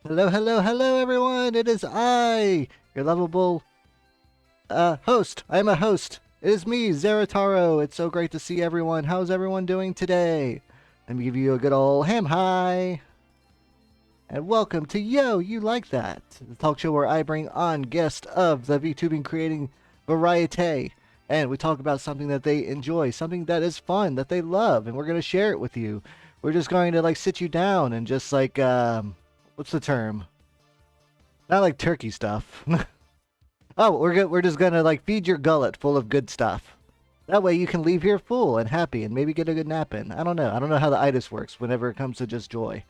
Hello, hello, hello, everyone! It is I, your lovable host. I am a host. It is me, Zarataro. It's so great to see everyone. How's everyone doing today? Let me give you a good old ham hi. And welcome to Yo, You Like That, the talk show where I bring on guests of the VTubing creating variety. And we talk about something that they enjoy, something that is fun, that they love, and we're going to share it with you. We're just going to sit you down and just what's the term? Not like turkey stuff. Oh, we're just gonna feed your gullet full of good stuff. That way you can leave here full and happy and maybe get a good nap in. I don't know. I don't know how the itis works whenever it comes to just joy.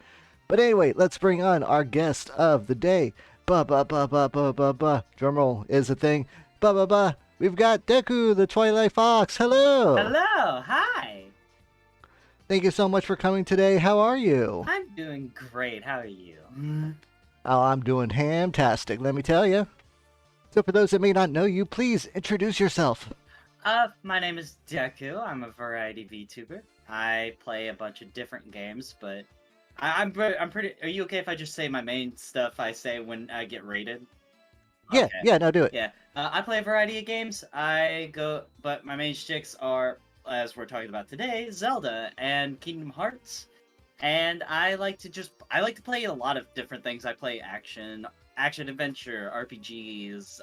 But anyway, let's bring on our guest of the day. Ba ba ba ba ba ba ba. Drumroll is a thing. Ba ba ba. We've got Deku, the Twilight Fox. Hello. Hello, hi. Thank you so much for coming today. How are you? I'm doing great. How are you? Oh, I'm doing fantastic. Let me tell you. So for those that may not know you, please introduce yourself. My name is Deku. I'm a variety VTuber. I play a bunch of different games, but I'm pretty. Are you okay if I just say my main stuff I say when I get rated? Yeah, Okay. yeah, no, do it. Yeah. I play a variety of games. But my main sticks are, as we're talking about today, Zelda and Kingdom Hearts. And I like to play a lot of different things. I play action adventure, RPGs.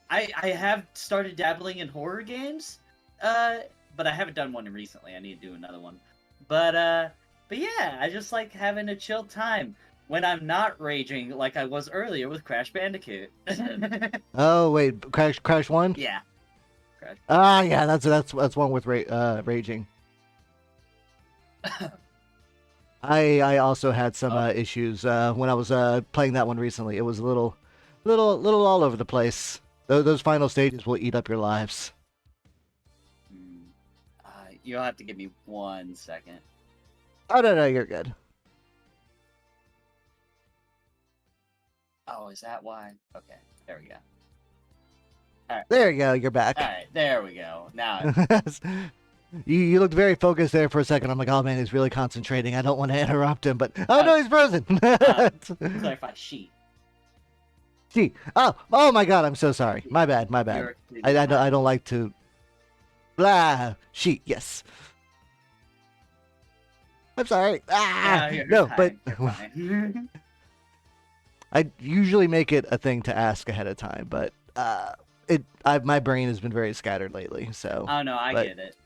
I have started dabbling in horror games, but I haven't done one recently. I need to do another one. But yeah, I just like having a chill time when I'm not raging like I was earlier with Crash Bandicoot. Oh wait, Crash One. Yeah, Crash. Ah, yeah, that's one with raging. I also had some issues when I was playing that one recently. It was a little all over the place. Those final stages will eat up your lives. Mm. You'll have to give me 1 second. Oh no, no, you're good. Oh, is that why? Okay, there we go. There you go. You're back. All right, there we go. Now, you looked very focused there for a second. I'm like, oh man, he's really concentrating. I don't want to interrupt him, but oh no, he's frozen. clarify sheet. Gee, oh my God, I'm so sorry. My bad, my bad. I don't like to. Blah, sheet. Yes. I'm sorry. No, but I usually make it a thing to ask ahead of time, but my brain has been very scattered lately. So. Oh no, I get it.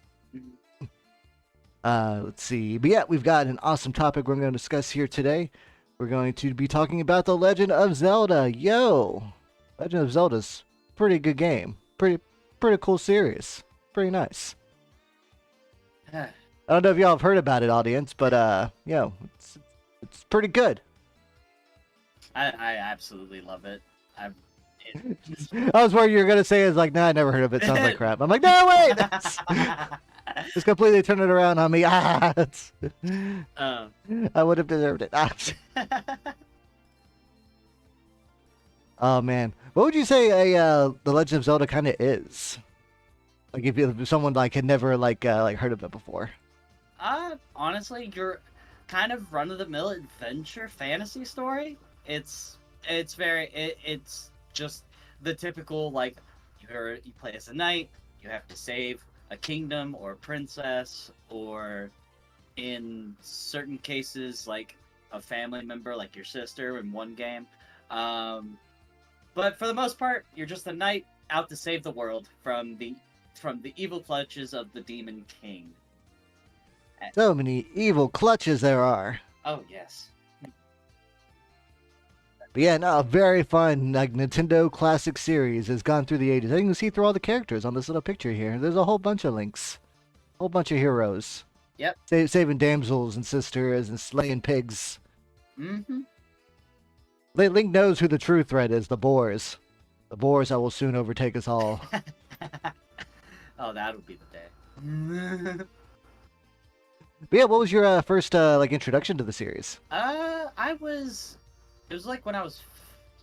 Let's see. But yeah, we've got an awesome topic we're going to discuss here today. We're going to be talking about The Legend of Zelda. Yo! Legend of Zelda's a pretty good game. Pretty cool series. Pretty nice. I don't know if y'all have heard about it, audience, but it's pretty good. I absolutely love it. I was worried you were gonna say is like, nah, I never heard of it. Sounds like crap. I'm like, no, wait, just completely turn it around on me. I would have deserved it. Oh man, what would you say The Legend of Zelda kind of is? Like if someone had never heard of it before. Honestly, you're kind of run-of-the-mill adventure fantasy story. It's just the typical you play as a knight, you have to save a kingdom or a princess, or in certain cases like a family member like your sister in one game. But for the most part, you're just a knight out to save the world from the evil clutches of the Demon King. So many evil clutches there are. Oh yes. But yeah, no, a very fun Nintendo classic series has gone through the ages. I can see through all the characters on this little picture here. There's a whole bunch of links, a whole bunch of heroes. Yep. Saving damsels and sisters and slaying pigs. Mm-hmm. Link knows who the true threat is. The boars. The boars that will soon overtake us all. Oh, that'll be the day. But yeah, what was your first introduction to the series? It was like when I was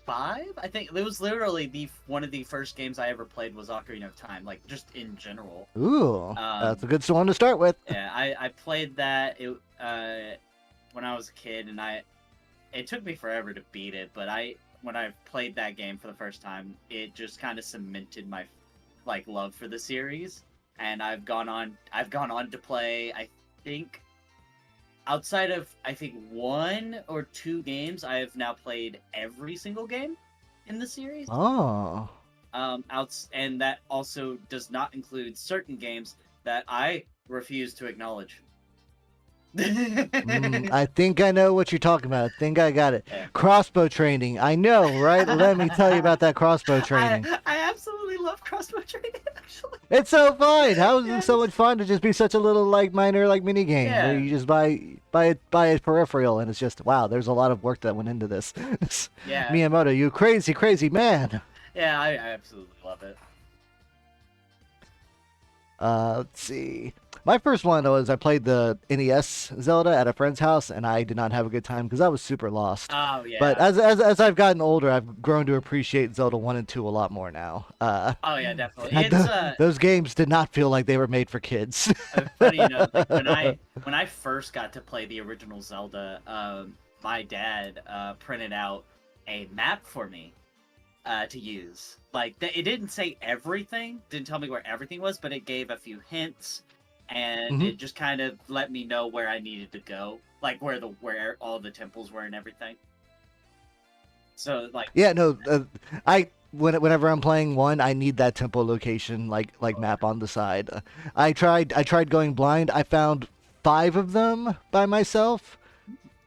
5. I think it was literally one of the first games I ever played was Ocarina of Time, like just in general. Ooh, that's a good one to start with. Yeah, I played that when I was a kid, and it took me forever to beat it, but when I played that game for the first time, it just kind of cemented my like love for the series, and I've gone on to play, I think, outside of I think 1 or 2 games, I have now played every single game in the series. Oh. And that also does not include certain games that I refuse to acknowledge. I think I know what you're talking about. I think I got it. Yeah. Crossbow training. I know, right? Let me tell you about that crossbow training. I absolutely love crossbow training, actually. It's so fun. How is it Yes. so much fun to just be such a little like minor like mini game where Yeah. you just buy a peripheral and it's just wow. There's a lot of work that went into this. Yeah. Miyamoto, you crazy man. Yeah, I absolutely love it. Let's see. My first one was I played the NES Zelda at a friend's house, and I did not have a good time because I was super lost. Oh yeah. But as I've gotten older, I've grown to appreciate Zelda 1 and 2 a lot more now. Oh yeah, definitely. It's those games did not feel like they were made for kids. funny, like when I first got to play the original Zelda, my dad printed out a map for me to use. Like it didn't say everything, didn't tell me where everything was, but it gave a few hints, and it just kind of let me know where I needed to go, like where all the temples were and everything. So like Yeah, no, whenever I'm playing one, I need that temple location like map on the side. I tried going blind. I found 5 of them by myself,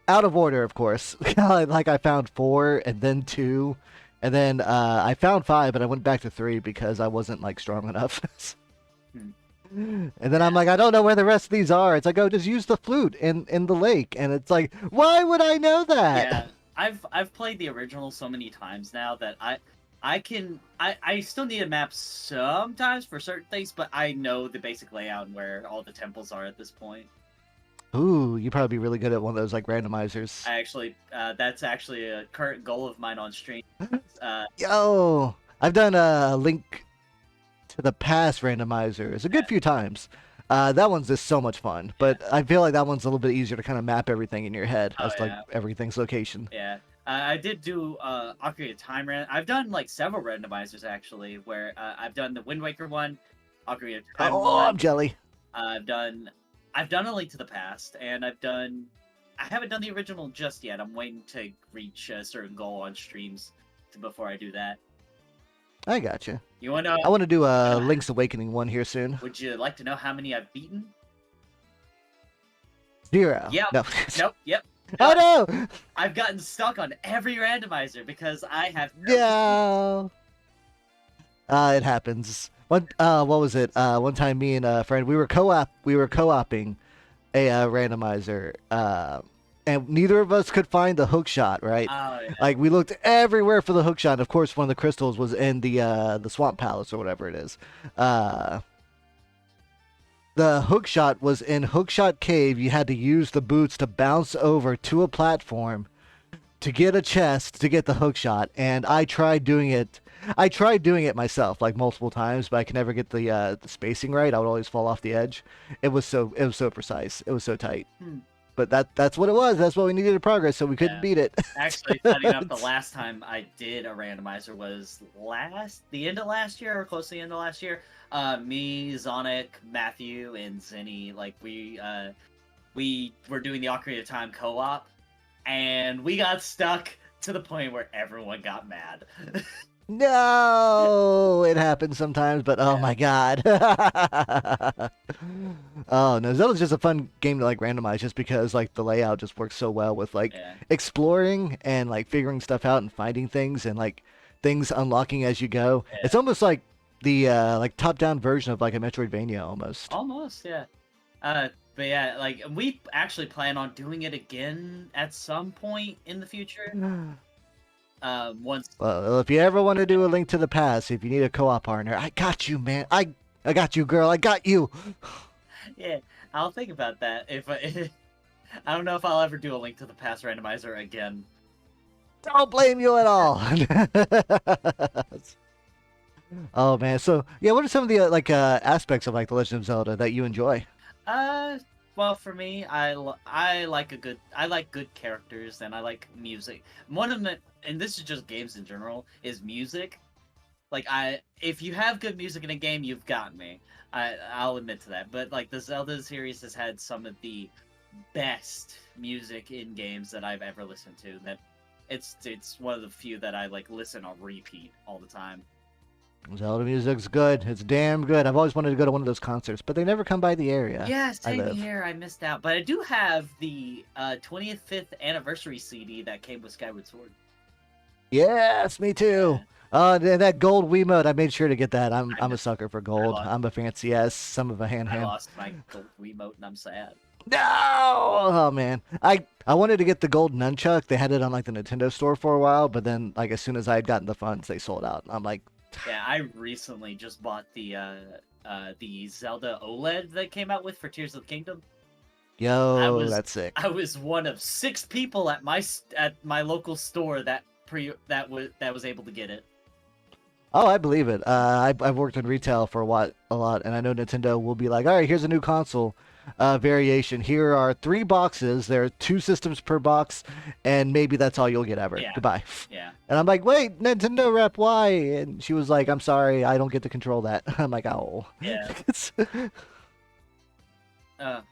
out of order, of course. Like I found 4 and then 2, and then I found 5, but I went back to 3 because I wasn't like strong enough. And then I'm like, I don't know where the rest of these are. It's like, oh, just use the flute in the lake, and it's like, why would I know that? Yeah, I've played the original so many times now that I still need a map sometimes for certain things, but I know the basic layout and where all the temples are at this point. Ooh, you'd probably be really good at one of those like randomizers. That's actually a current goal of mine on stream. Yo, I've done a Link to the Past randomizers a good few times. That one's just so much fun, but I feel like that one's a little bit easier to kind of map everything in your head as like everything's location. Yeah. I did do Ocarina of Time I've done like several randomizers actually, where I've done the Wind Waker one, Ocarina of Time one. I'm jelly. I've done A Link to the Past, and I haven't done the original just yet. I'm waiting to reach a certain goal on streams before I do that. I gotcha. You want to? I want to do a Link's Awakening one here soon. Would you like to know how many I've beaten? 0. Yeah. No. Nope. Yep. Oh no! I've gotten stuck on every randomizer because I have. No. It happens. What was it? One time, me and a friend, we were co-oping a randomizer, and neither of us could find the hook shot. Right? Oh, yeah. Like we looked everywhere for the hook shot. And of course, one of the crystals was in the swamp palace or whatever it is. The hookshot was in Hookshot Cave. You had to use the boots to bounce over to a platform to get a chest to get the hookshot. And I tried doing it. I tried doing it myself like multiple times, but I could never get the spacing right. I would always fall off the edge. It was so precise. It was so tight. But that's what it was. That's what we needed to progress, so we couldn't beat it. Actually, funny enough, the last time I did a randomizer was the end of last year, or close to the end of last year. Me, Zonic, Matthew, and Zenny, like we were doing the Ocarina of Time co-op, and we got stuck to the point where everyone got mad. No, it happens sometimes, but oh my god. Oh no, Zelda's just a fun game to like randomize just because like the layout just works so well with like exploring and like figuring stuff out and finding things and like things unlocking as you go. It's almost like the like top-down version of like a Metroidvania almost. Almost, yeah. But yeah, like we actually plan on doing it again at some point in the future. Once. Well, if you ever want to do a Link to the Past, if you need a co-op partner, I got you, man. I got you, girl. I got you. Yeah, I'll think about that. If I don't know if I'll ever do a Link to the Past randomizer again. Don't blame you at all. Oh man, so yeah, what are some of the like aspects of like The Legend of Zelda that you enjoy? Well, for me, I like good characters and I like music. One of the, and this is just games in general, is music. Like if you have good music in a game, you've got me. I'll admit to that. But like the Zelda series has had some of the best music in games that I've ever listened to. That it's one of the few that I like listen on repeat all the time. Zelda music's good. It's damn good. I've always wanted to go to one of those concerts, but they never come by the area Yeah, I same live. here. I missed out, but I do have the 25th anniversary CD that came with Skyward Sword. Yes, me too. Yeah, That gold Wiimote, I made sure to get that. I I'm a missed. sucker for I gold. lost. I'm a fancy ass, some of a hand I ham. lost my gold Wiimote, and I'm sad. No! Oh man. I wanted to get the gold nunchuck. They had it on like the Nintendo store for a while, but then like as soon as I had gotten the funds, they sold out. I'm like, Yeah, I recently just bought the Zelda OLED that came out with for Tears of the Kingdom. I yo, was that's sick. I was one of 6 people at my local store that was able to get it. Oh, I believe it. I've worked in retail for a lot, and I know Nintendo will be like, all right, here's a new console variation. Here are 3 boxes. There are 2 systems per box, and maybe that's all you'll get ever. Yeah, Goodbye. yeah. And I'm like, wait, Nintendo rep, why? And she was like, I'm sorry, I don't get to control that. I'm like, oh, Yeah. It's- Uh,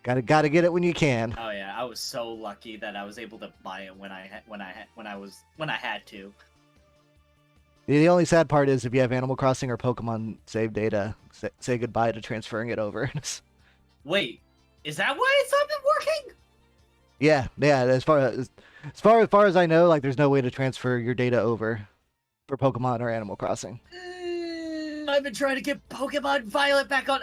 gotta get it when you can. oh yeah, I was so lucky that I was able to buy it when I had to. The only sad part is if you have Animal Crossing or Pokemon save data, say goodbye to transferring it over. Wait, is that why it's not been working? Yeah. As far as I know, like there's no way to transfer your data over for Pokemon or Animal Crossing. I've been trying to get Pokemon Violet back on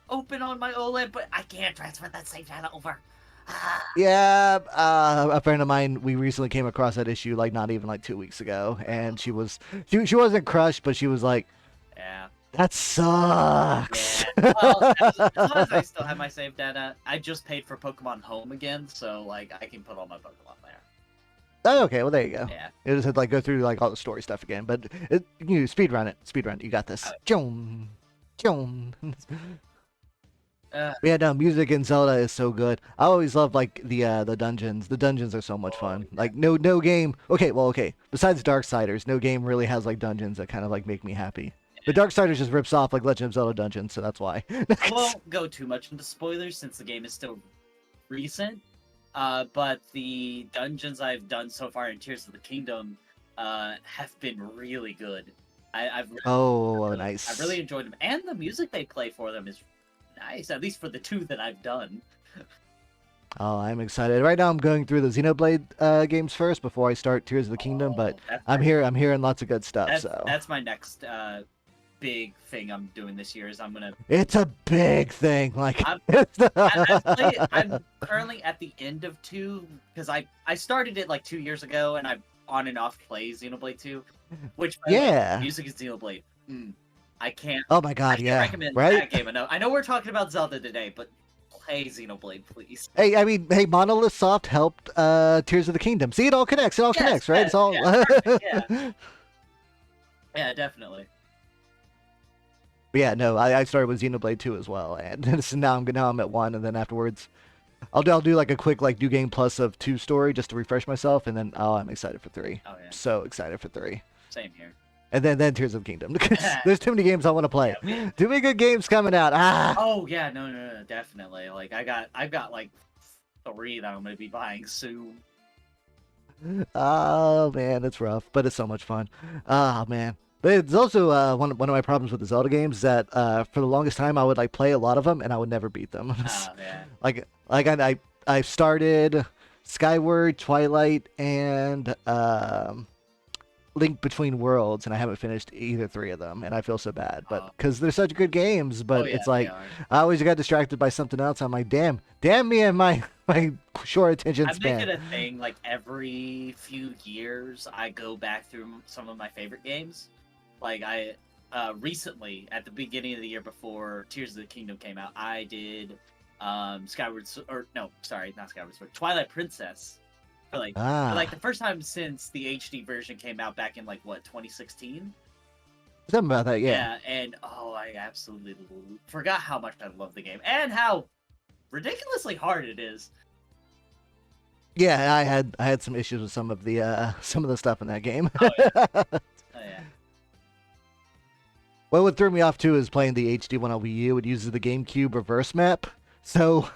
open on my OLED, but I can't transfer that save data over. Ah, Yeah, a friend of mine, we recently came across that issue like not even like 2 weeks ago, and she wasn't crushed, but she was like, yeah. that sucks. Yeah. Well, as long as I still have my save data, I just paid for Pokemon Home again, so like I can put all my Pokemon there. Oh, okay, well there you go. Yeah. You just had to like go through like all the story stuff again, but you speed run it, speed run. You got this. Joan, Joan. Yeah, no, music in Zelda is so good. I always love like the dungeons. The dungeons are so much fun. yeah. Like no game. Okay, well okay. Besides Darksiders, no game really has like dungeons that kind of like make me happy. But Darksiders just rips off like Legend of Zelda dungeons, so that's why. I won't go too much into spoilers since the game is still recent. But the dungeons I've done so far in Tears of the Kingdom have been really good. I've Oh, I've nice. really enjoyed them, and the music they play for them is nice. At least for the 2 that I've done. Oh, I'm excited. Right now, I'm going through the Xenoblade games first before I start Tears of the Kingdom. But That's I'm hearing lots of good stuff. So that's my next big thing I'm doing this year. Is I'm gonna it's a big thing. Like I'm- I'm currently at the end of 2 because I started it like 2 years ago, and I on and off play Xenoblade 2, which by the way, Yeah. music is Xenoblade. I can't. Oh my I God, can't yeah. recommend Right? that game enough. I know we're talking about Zelda today, but play Xenoblade, please. Hey, I mean, hey, Monolith Soft helped Tears of the Kingdom. See, it all connects. It all Yes, connects, right? It's all. yeah, perfect, yeah. Yeah, definitely. Yeah, no, I started with Xenoblade 2 as well, and so now I'm at 1, and then afterwards, I'll do like a quick like New Game Plus of 2 story just to refresh myself, and then I'm excited for 3. Oh yeah, So excited for 3. same here. And then Tears of the Kingdom. Because there's too many games I want to play. Yeah, Too many good games coming out. Ah. Oh yeah, no, definitely. Like I've got like 3 that I'm gonna be buying soon. Oh man, it's rough, but it's so much fun. Ah man. But it's also one of my problems with the Zelda games that for the longest time I would like play a lot of them and I would never beat them. Oh yeah. I started Skyward, Twilight, and Link Between Worlds, and I haven't finished either 3 of them, and I feel so bad. But because they're such good games, but Oh, yeah, it's like they are. I always got distracted by something else. I'm like, damn me and my short attention I span. make it a thing. Like every few years, I go back through some of my favorite games. Like I recently, at the beginning of the year before Tears of the Kingdom came out, I did Twilight Princess. For like the first time since the HD version came out back in like what 2016. Something about that, yeah. And I absolutely forgot how much I love the game and how ridiculously hard it is. Yeah, I had some issues with some of the stuff in that game. Oh yeah. Oh yeah. Well, what threw me off too is playing the HD one on Wii U. It uses the GameCube reverse map, so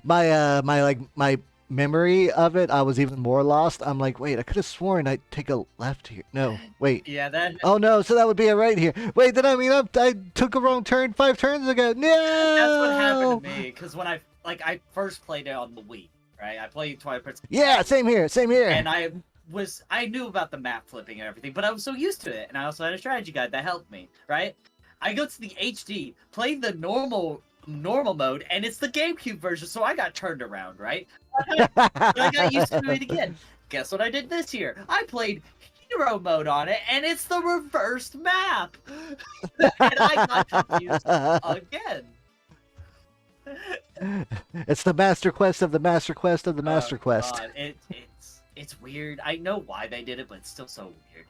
my memory of it, I was even more lost. I'm like, wait, I could have sworn I'd take a left here. No, wait. Yeah, that. Oh no, so that would be a right here. Wait, did I mean I took a wrong turn 5 turns ago? No. That's what happened to me because when I first played it on the Wii, right? I played Twilight Princess. Yeah, same here, same here. And I knew about the map flipping and everything, but I was so used to it, and I also had a strategy guide that helped me, right? I go to the HD, play the normal mode, and it's the GameCube version, so I got turned around, right? But I got used to it again. Guess what I did this year? I played hero mode on it, and it's the reversed map, and I got confused again. It's the master quest of the master quest of the master quest. God, it's weird. I know why they did it, but it's still so weird.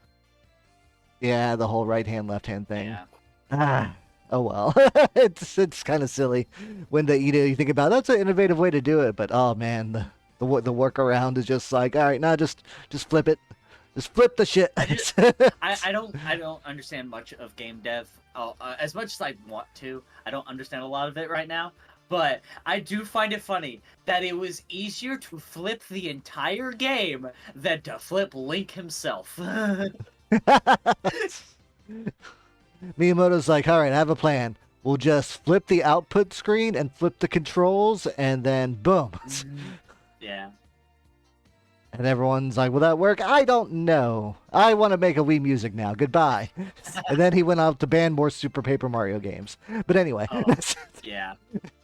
Yeah, the whole right hand left hand thing. Yeah. Ah, oh well. it's kind of silly when you think about it. That's an innovative way to do it, but oh man, the workaround is just like, all right, now just flip it. Just flip the shit. I don't understand much of game dev. As much as I want to, I don't understand a lot of it right now. But I do find it funny that it was easier to flip the entire game than to flip Link himself. Miyamoto's like, all right, I have a plan. We'll just flip the output screen and flip the controls, and then boom. Yeah. And everyone's like, will that work? I don't know. I want to make a Wii Music now. Goodbye. And then he went out to ban more Super Paper Mario games. But anyway. Oh, yeah.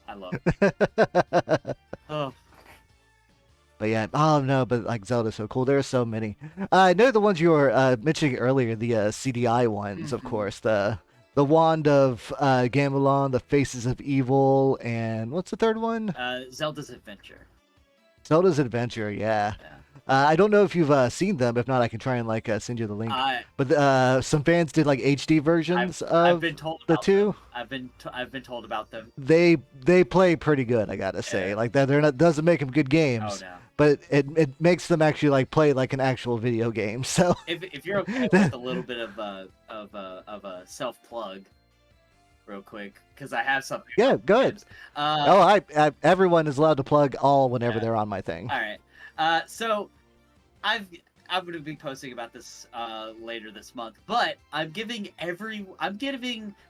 I love it. Oh. But yeah, oh no, but like Zelda's so cool. There are so many. I know the ones you were mentioning earlier, the CDI ones, of course. The Wand of Gamelon, the Faces of Evil, and what's the third one? Zelda's Adventure. Zelda's Adventure, yeah. I don't know if you've seen them. If not, I can try and send you the link. But some fans did like HD versions I've been told the about two. Them. I've been told about them. They play pretty good, I gotta say. Yeah. Like that, doesn't make them good games. Oh no. But it makes them actually play like an actual video game. So if you're okay with a little bit of a self plug, real quick, because I have something. Yeah, good. Everyone is allowed to plug all whenever they're on my thing. All right. So I'm going to be posting about this later this month, but I'm giving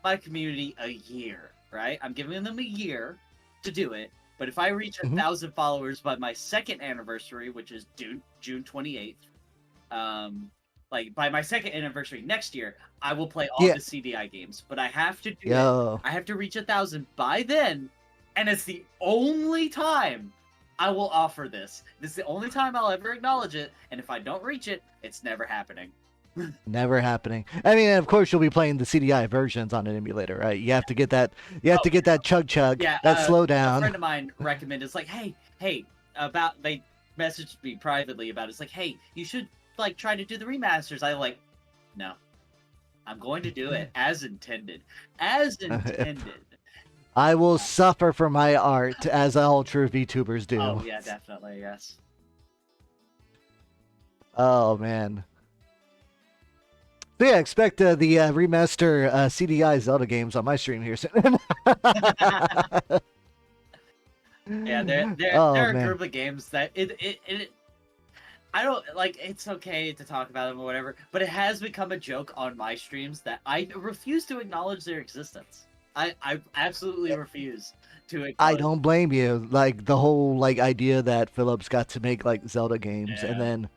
my community a year, right? I'm giving them a year to do it. But if I reach 1,000 followers by my second anniversary, which is June 28th, by my second anniversary next year, I will play all the CDI games. But I have to do it. I have to reach 1,000 by then, and it's the only time I will offer this. This is the only time I'll ever acknowledge it, and if I don't reach it, it's never happening. Never happening. I mean, of course, you'll be playing the CDI versions on an emulator, right? You have to get that. You have to get that chug, that slow down. A friend of mine recommended. It's like, hey, they messaged me privately about it. It's like, hey, you should try to do the remasters. No, I'm going to do it as intended. As intended. I will suffer for my art, as all true VTubers do. Oh yeah, definitely, yes. Oh man. So yeah, expect the remaster CDI Zelda games on my stream here soon. Yeah, there are a group of games that I don't it's okay to talk about them or whatever, but it has become a joke on my streams that I refuse to acknowledge their existence. I absolutely refuse to acknowledge. I don't blame you. Like the whole idea that Philips got to make Zelda games, and then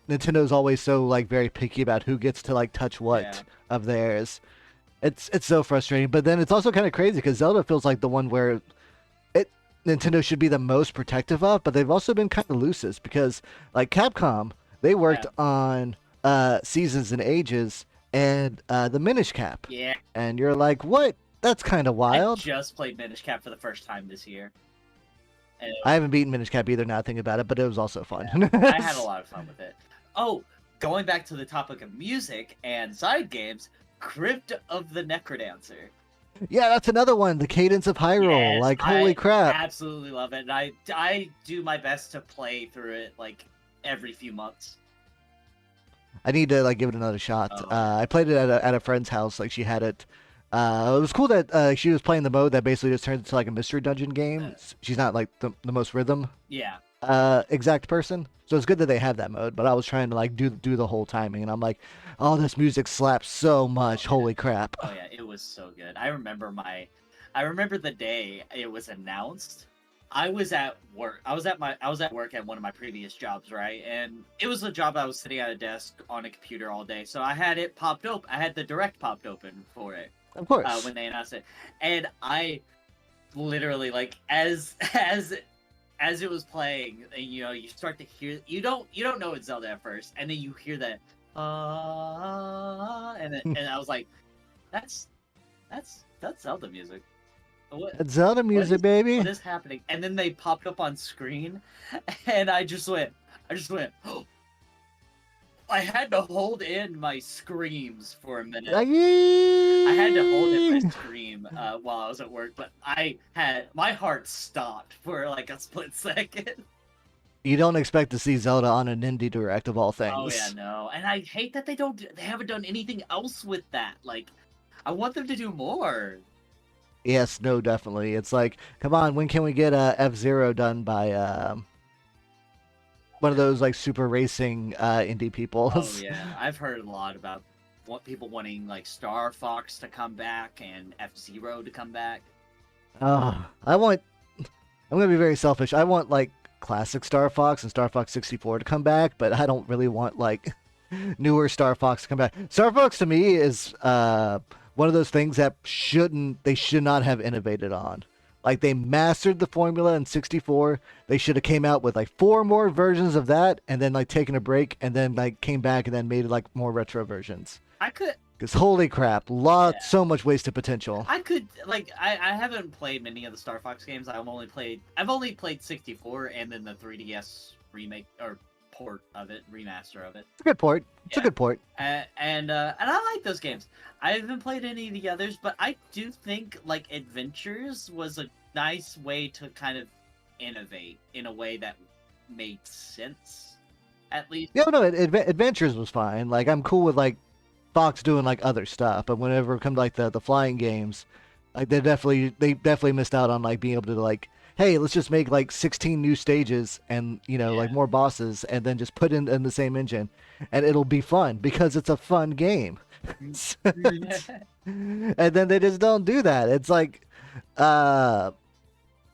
Nintendo's always so very picky about who gets to touch what of theirs. It's so frustrating, but then it's also kind of crazy because Zelda feels like the one where Nintendo should be the most protective of, but they've also been kind of loosest because Capcom, they worked on Seasons and Ages and the Minish Cap. Yeah. And you're like, what? That's kind of wild. I just played Minish Cap for the first time this year. I haven't beaten Minish Cap either now I think about it, but it was also fun. Yeah, I had a lot of fun with it. Oh, going back to the topic of music and side games, Crypt of the Necrodancer. Yeah, that's another one. The Cadence of Hyrule. Yes, Like, holy I crap. absolutely love it. And I do my best to play through it like every few months. I need to like give it another shot. Oh yeah. I played it at a friend's house. Like she had it. It was cool that she was playing the mode that basically just turns into like a mystery dungeon game. She's not like the most rhythm Yeah. exact person, so it's good that they have that mode. But I was trying to like do the whole timing, and I'm like, oh, this music slaps so much. Oh, yeah. Holy crap! Oh yeah, it was so good. I remember the day it was announced. I was at work. I was at work at one of my previous jobs, right? And it was a job I was sitting at a desk on a computer all day. So I had it popped open. I had the direct popped open for it Of course. when they announced it. And I literally like as it was playing, and you start to hear you don't know it's Zelda at first, and then you hear that and I was like, that's that's Zelda music. What It's Zelda music, baby. what is happening? And then they popped up on screen, and I just went. I had to hold in my screams for a minute. I had to hold in my scream while I was at work, but my heart stopped for like a split second. You don't expect to see Zelda on an indie direct of all things. Oh yeah, no, and I hate that they haven't done anything else with that. Like, I want them to do more. Yes, no, definitely. It's like, come on, when can we get F-Zero done by one of those like super racing indie people? Oh yeah, I've heard a lot about what people wanting like Star Fox to come back and F-Zero to come back. Oh, I'm gonna be very selfish. I want like classic Star Fox and Star Fox 64 to come back, but I don't really want like newer Star Fox to come back. Star Fox to me is one of those things that they should not have innovated on. Like they mastered the formula in 64. They should have came out with like 4 more versions of that and then like taken a break and then like came back and then made like more retro versions. I could Because holy crap, so much wasted potential. I could like I haven't played many of the Star Fox games. I've only played 64 and then the 3DS remake or port of it, remaster of it. It's a good port. It's a Yeah. good port. And I like those games. I haven't played any of the others, but I do think like Adventures was a nice way to kind of innovate in a way that made sense. At least. Yeah, no, Adventures was fine. Like I'm cool with like Fox doing like other stuff, but whenever it comes to like the flying games, like they definitely missed out on like being able to like, hey, let's just make like 16 new stages and like Yeah. more bosses and then just put in the same engine and it'll be fun because it's a fun game. And then they just don't do that. It's like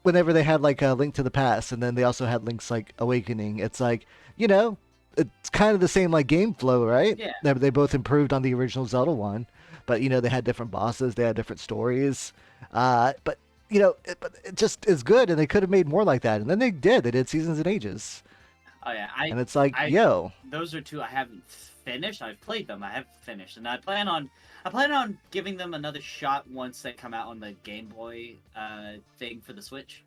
whenever they had like a Link to the Past and then they also had Link's like Awakening, it's like, it's kind of the same like game flow, right? Yeah. They both improved on the original Zelda one, but they had different bosses, they had different stories. But it just is good, and they could have made more like that, and then they did. They did Seasons and Ages, Oh yeah, and it's like, yo, those are two I haven't finished. I've played them. I haven't finished, and I plan on giving them another shot once they come out on the Game Boy thing for the Switch.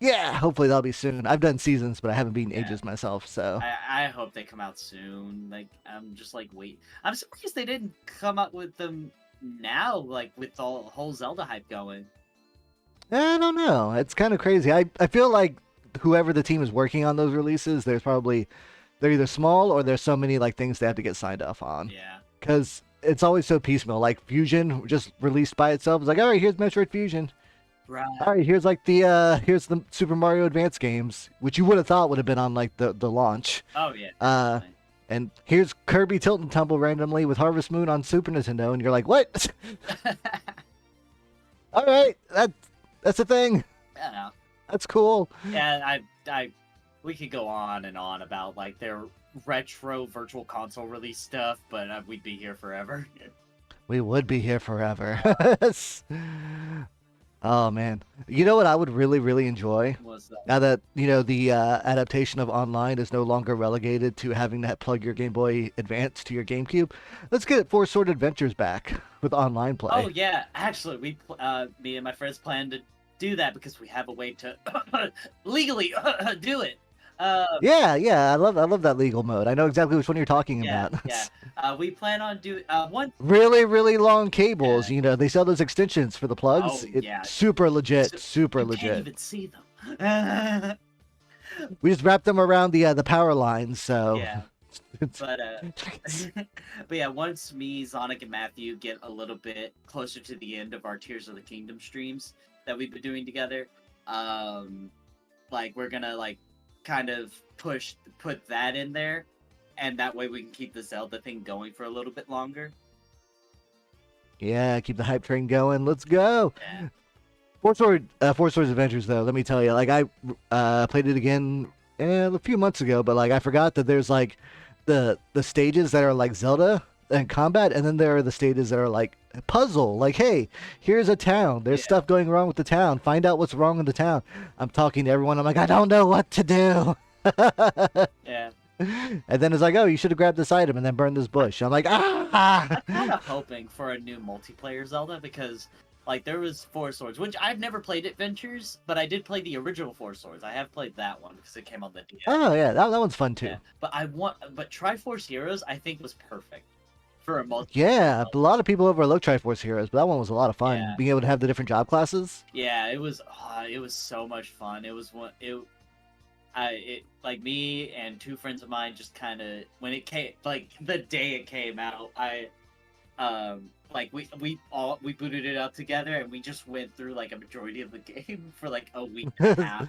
yeah, hopefully that'll be soon. I've done Seasons, but I haven't beaten Yeah. Ages myself, so I hope they come out soon. Like I'm just like wait. I'm surprised they didn't come up with them now, like with the whole Zelda hype going. I don't know. It's kind of crazy. I feel like whoever the team is working on those releases, they're either small or there's so many like things they have to get signed off on. Yeah. Because it's always so piecemeal. Like Fusion just released by itself. It's like, all right, here's Metroid Fusion. Right. All right, here's like here's the Super Mario Advance games, which you would have thought would have been on like the launch. Oh yeah. Definitely. And here's Kirby Tilt and Tumble randomly with Harvest Moon on Super Nintendo, and you're like, what? All right, that's a thing. Yeah. That's cool. Yeah, we could go on and on about like their retro virtual console release stuff, but we'd be here forever. We would be here forever. Oh man, you know what I would really, really enjoy Was that? now that the adaptation of online is no longer relegated to having to plug your Game Boy Advance to your GameCube. Let's get Four Sword Adventures back with online play. Oh yeah, actually, me and my friends plan to do that because we have a way to legally do it. Yeah, I love that legal mode. I know exactly which one you're talking Yeah, about. yeah. We plan on doing one. Really, really long cables. Yeah. You know, they sell those extensions for the plugs. Oh It yeah. super So legit, super you can't legit. even see them. We just wrap them around the power lines, so Yeah. it's, But but yeah, once me, Sonic, and Matthew get a little bit closer to the end of our Tears of the Kingdom streams that we've been doing together, um, like we're gonna like kind of put that in there, and that way we can keep the Zelda thing going for a little bit longer. yeah, keep the hype train going. Let's go. Yeah. Four Swords Adventures though. Let me tell you, like I played it again a few months ago, but like I forgot that there's like the stages that are like Zelda and combat, and then there are the stages that are like puzzle. Like, hey, here's a town. There's Yeah. stuff going wrong with the town. Find out what's wrong in the town. I'm talking to everyone. I'm like, I don't know what to do. Yeah. And then it's like, oh, you should have grabbed this item and then burned this bush. I'm like, ah. I'm kind of hoping for a new multiplayer Zelda because, like, there was Four Swords, which I've never played Adventures, but I did play the original Four Swords. I have played that one because it came on the DS. Oh yeah, that one's fun too. Yeah. But Triforce Heroes, I think, was perfect for a multiplayer. Yeah, a lot of people overlook Triforce Heroes, but that one was a lot of fun. Yeah. Being able to have the different job classes. Yeah, it was so much fun. It was like me and two friends of mine just kind of when it came like the day it came out, like we booted it up together and we just went through like a majority of the game for like a week and a half.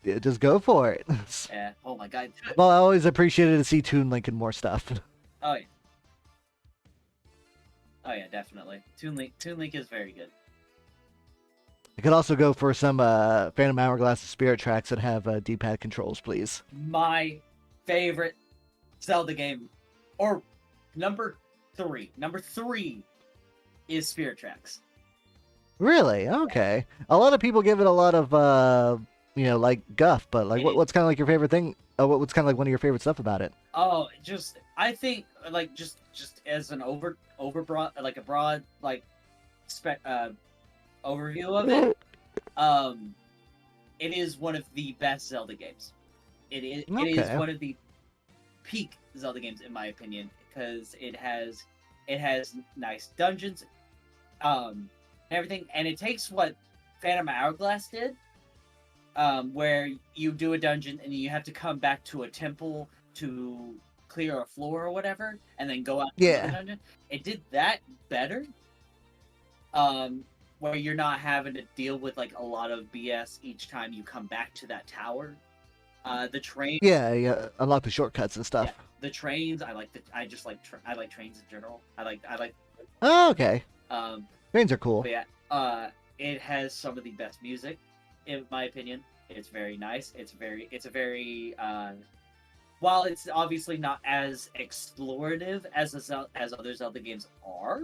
Yeah, just go for it. Yeah. Oh my god. Well, I always appreciated to see Toon Link and more stuff. Oh yeah. Oh yeah, definitely. Toon Link is very good. I could also go for some Phantom Hourglass Spirit tracks that have D-pad controls, please. My favorite Zelda game, or number 3. Number 3 is Spirit Tracks. Really? Okay. A lot of people give it a lot of like guff, but like what's kind of like your favorite thing? What's kind of like one of your favorite stuff about it? Oh, I think like just as an overbroad like a broad like overview of it, it is one of the best Zelda games. It is one of the peak Zelda games in my opinion because it has nice dungeons, everything, and it takes what Phantom Hourglass did, where you do a dungeon and you have to come back to a temple to clear a floor or whatever, and then go out to the dungeon. It did that better. Where you're not having to deal with like a lot of BS each time you come back to that tower. The train. Yeah, unlock the shortcuts and stuff. Yeah, the trains. I like trains in general. I like. Oh, okay. Trains are cool. But yeah, it has some of the best music, in my opinion. It's very nice. It's a very while it's obviously not as explorative as other Zelda games are.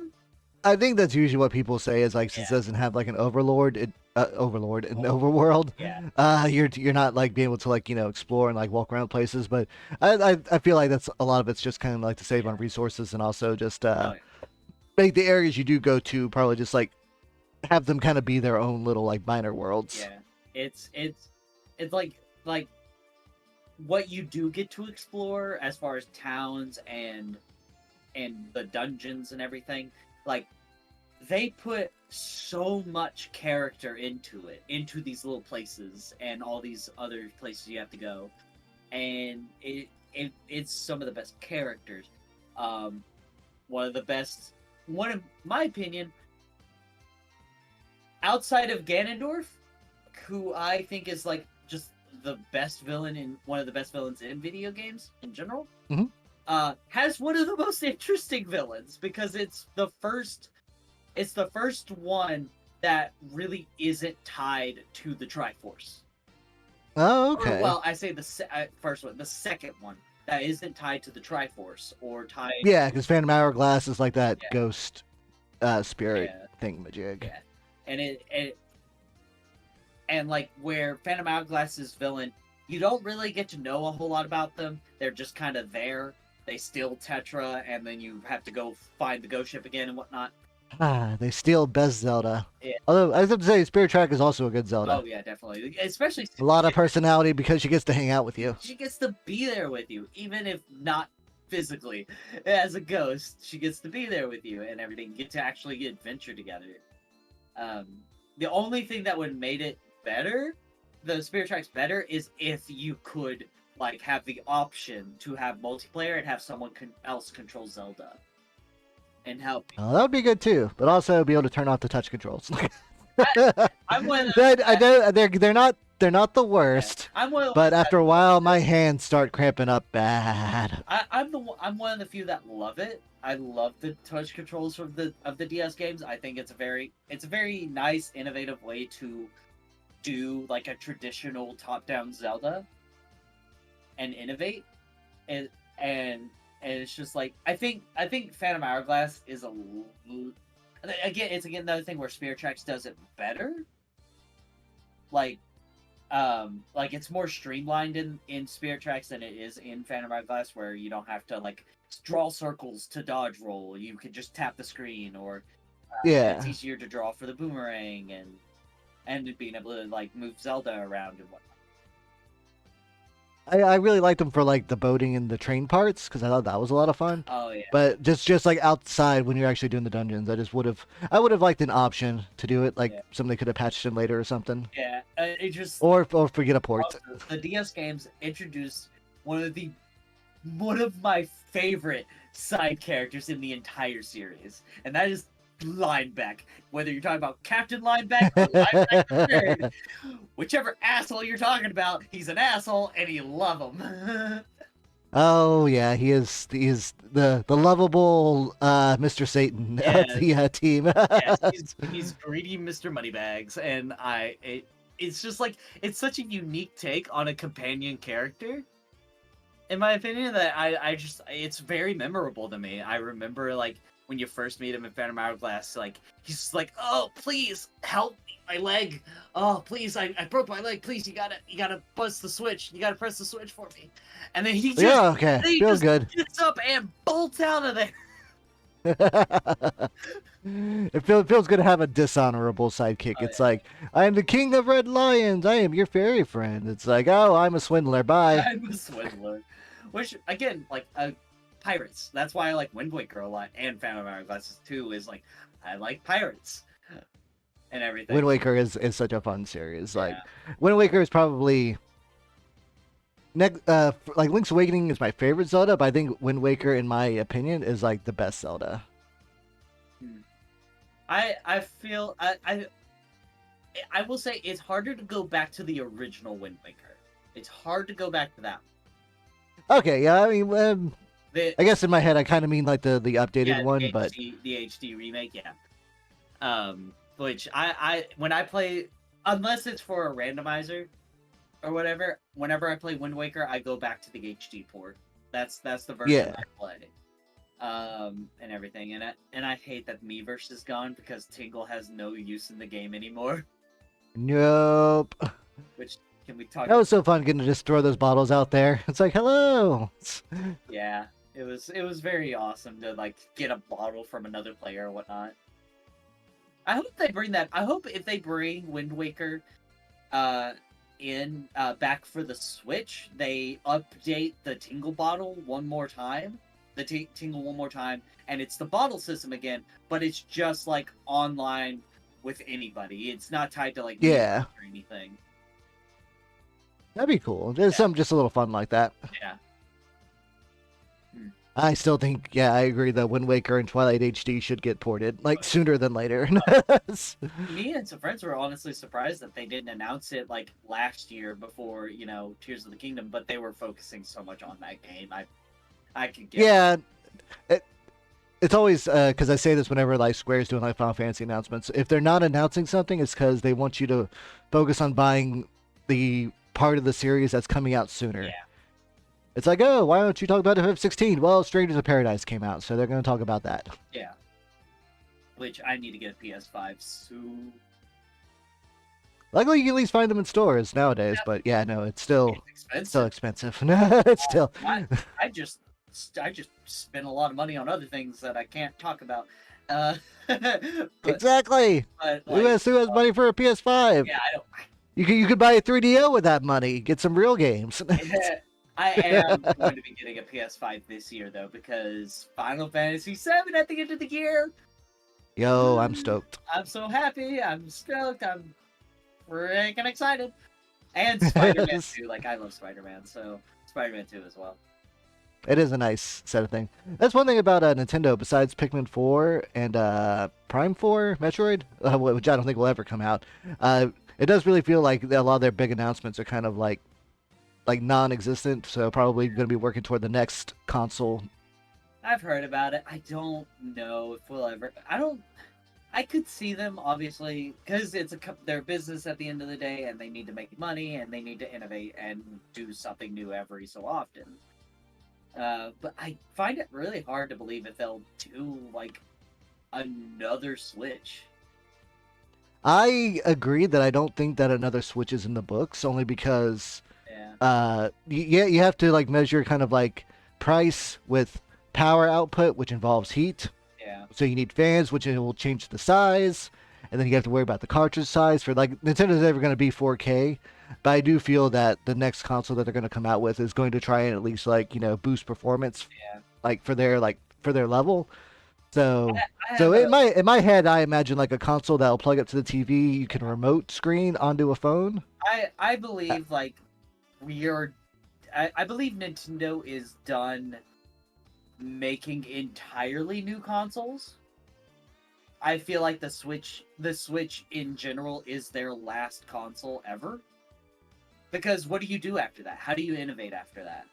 I think that's usually what people say is like since it doesn't have like an overlord, an overworld. Yeah. You're not like being able to like explore and like walk around places, but I feel like that's a lot of it's just kind of like to save on resources and also just make the areas you do go to probably just like have them kind of be their own little like minor worlds. Yeah. It's like what you do get to explore as far as towns and the dungeons and everything, like they put so much character into these little places and all these other places you have to go, and it's some of the best characters. One of my opinion, outside of Ganondorf, who I think is like just the best villain in one of the best villains in video games in general. Mm-hmm. Has one of the most interesting villains because it's the first one that really isn't tied to the Triforce. Oh, okay. Or, well, I say the first one, the second one that isn't tied to the Triforce or tied. Yeah, because Phantom Hourglass is like that ghost spirit thingamajig. Yeah, and like where Phantom Hourglass's villain, you don't really get to know a whole lot about them. They're just kind of there. They steal Tetra, and then you have to go find the ghost ship again and whatnot. They steal best Zelda. Yeah. Although I have to say, Spirit Track is also a good Zelda. Oh yeah, definitely. Especially A lot of personality because she gets to hang out with you. she gets to be there with you, even if not physically. As a ghost, she gets to be there with you and everything. Get to actually adventure together. Um, the only thing that would made it better, the Spirit Tracks better, is if you could like have the option to have multiplayer and have someone else control Zelda and help you. That would be good too, but also be able to turn off the touch controls. I'm one of I know they're not the worst, I'm one of but after a while, my hands start cramping up bad. I'm one of the few that love it. I love the touch controls of the DS games. I think it's a very nice, innovative way to do like a traditional top-down Zelda and innovate. And and it's just like I think Phantom Hourglass is again another thing where Spirit Tracks does it better. Like like it's more streamlined in Spirit Tracks than it is in Phantom Hourglass, where you don't have to like draw circles to dodge roll. You can just tap the screen, or Yeah. it's easier to draw for the boomerang and being able to like move Zelda around and whatnot. I really liked them for like the boating and the train parts because I thought that was a lot of fun. Oh yeah, But just like outside when you're actually doing the dungeons, I would have liked an option to do it, like Yeah. something could have patched in later or something, yeah. It just or forget a port. also, the DS games introduced one of my favorite side characters in the entire series, and that is Lineback. Whether you're talking about Captain Lineback or Lineback the Third, whichever asshole you're talking about, he's an asshole, and you love him. Oh yeah, he is the lovable Mr. Satan of Yes. the team. Yes, he's greedy Mr. Moneybags, and it's just like it's such a unique take on a companion character. In my opinion, that I just it's very memorable to me. I remember like when you first meet him in Phantom Hourglass, like he's just like, "Oh, please help me, my leg. Oh, please, I broke my leg. Please, you gotta buzz the switch. You gotta press the switch for me." And then Yeah, okay, he feels just good. gets up and bolts out of there. Feels good to have a dishonorable sidekick. Oh, It's yeah. like, I am the king of red lions. I am your fairy friend. It's like, oh, I'm a swindler. Bye. I'm a swindler. Which again, like pirates. That's why I like Wind Waker a lot, and Phantom Hourglass too. Is like I like pirates and everything. Wind Waker is such a fun series. Like, Yeah. Wind Waker is probably like Link's Awakening is my favorite Zelda, but I think Wind Waker, in my opinion, is like the best Zelda. I feel I will say it's harder to go back to the original Wind Waker. It's hard to go back to that. Okay, yeah, I mean, The I guess in my head I kind of mean like the updated yeah, one, the but the HD remake, yeah. Which I when I play, unless it's for a randomizer or whatever, whenever I play Wind Waker, I go back to the HD port. That's the version Yeah. I play. And everything, and I hate that Miiverse is gone because Tingle has no use in the game anymore. nope. Which can we talk? That was so fun getting to just throw those bottles out there. It's like, hello. Yeah, it was very awesome to like get a bottle from another player or whatnot. I hope they bring that. I hope if they bring Wind Waker, in back for the Switch, they update the Tingle bottle one more time. The Tingle one more time, and it's the bottle system again, but it's just like online with anybody. It's not tied to like Yeah. or anything. That'd be cool. There's something just a little fun like that. Yeah. I still think, yeah, I agree that Wind Waker and Twilight HD should get ported, like sooner than later. Me and some friends were honestly surprised that they didn't announce it like last year before, Tears of the Kingdom, but they were focusing so much on that game. I could get Yeah, it's always because I say this whenever like Square's doing like Final Fantasy announcements. If they're not announcing something, it's because they want you to focus on buying the part of the series that's coming out sooner. Yeah. It's like, oh, why don't you talk about FF16? Well, Strangers of Paradise came out, so they're going to talk about that. Yeah. Which I need to get a PS5 soon. Luckily, you can at least find them in stores nowadays, but yeah, no, it's still It's still expensive. expensive. It's still. I just spent a lot of money on other things that I can't talk about. Uh, but Exactly. but Who like, has money for a PS5? yeah, I don't. You could buy a 3DO with that money. Get some real games. I am going to be getting a PS5 this year though because Final Fantasy VII at the end of the year. Yo, I'm stoked. I'm so happy. I'm stoked. I'm freaking excited. And Spider-Man 2. Like, I love Spider-Man, so Spider-Man 2 as well. It is a nice set of things. That's one thing about Nintendo, besides Pikmin 4 and Prime 4, Metroid, which I don't think will ever come out. It does really feel like a lot of their big announcements are kind of like non-existent. So probably going to be working toward the next console. I've heard about it. I don't know if we'll ever. I don't. I could see them obviously because it's their business at the end of the day, and they need to make money and they need to innovate and do something new every so often. But I find it really hard to believe if they'll do like another Switch. I agree that I don't think that another Switch is in the books, only because you have to like measure kind of like price with power output, which involves heat. Yeah. So you need fans, which will change the size, and then you have to worry about the cartridge size. For like Nintendo's never going to be 4K, but I do feel that the next console that they're going to come out with is going to try and at least like boost performance, Yeah. like for their level. So I so have in my head, I imagine like a console that'll plug up to the TV, you can remote screen onto a phone. I believe like we are. I believe Nintendo is done making entirely new consoles. I feel like the Switch in general is their last console ever. Because what do you do after that? How do you innovate after that?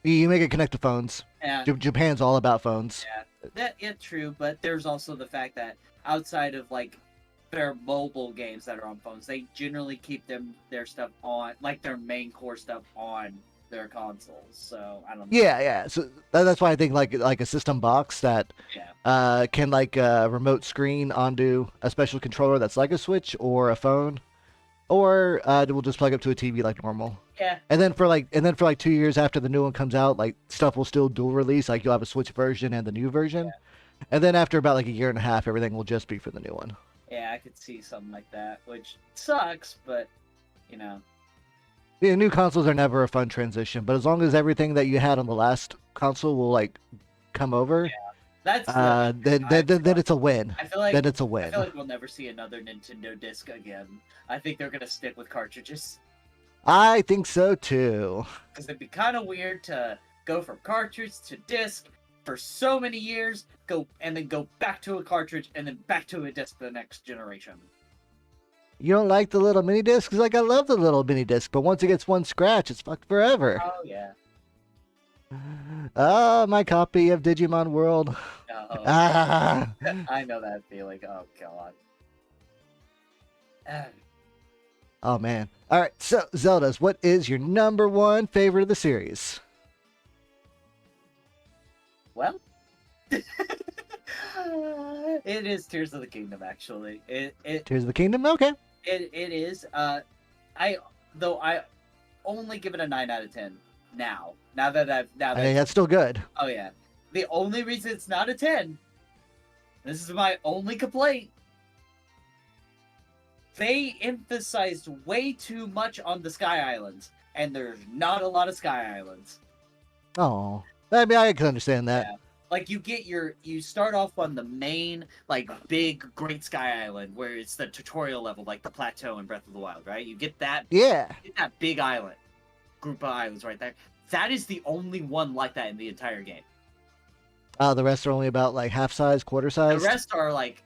You make it connect to phones. Yeah, Japan's all about phones. yeah, true. But there's also the fact that outside of like their mobile games that are on phones, they generally keep their stuff on, like their main core stuff on their consoles. So I don't know. Yeah. So that's why I think like a system box that can like remote screen onto a special controller that's like a Switch or a phone, or we'll just plug up to a TV like normal. Yeah. And then for like 2 years after the new one comes out, like stuff will still dual release. Like you'll have a Switch version and the new version. Yeah. And then after about like a year and a half, everything will just be for the new one. Yeah, I could see something like that, which sucks, but you know. Yeah, new consoles are never a fun transition, but as long as everything that you had on the last console will like come over, That's then it's a win. I feel like Then it's a I win. feel like we'll never see another Nintendo disc again. I think they're gonna stick with cartridges I think so too. because it'd be kind of weird to go from cartridge to disc for so many years, go back to a cartridge and then back to a disc the next generation. You don't like the little mini discs? Like I love the little mini disc, but once it gets one scratch, it's fucked forever. Oh yeah. Ah, my copy of Digimon World. No, Ah. I know that feeling. Oh god. Oh man. All right. So Zelda's, what is your number one favorite of the series? Well, it is Tears of the Kingdom. Actually, Tears of the Kingdom. Okay. it is. I only give it a 9 out of 10 now. Now that I think that's still good. oh yeah, the only reason it's not a 10. This is my only complaint. They emphasized way too much on the Sky Islands, and there's not a lot of Sky Islands. Oh, I mean, I can understand that. Yeah. Like you start off on the main, like big Great Sky Island where it's the tutorial level, like the plateau in Breath of the Wild, right? You get that Yeah. big island, group of islands right there. That is the only one like that in the entire game. The rest are only about like half size, quarter The size. rest are like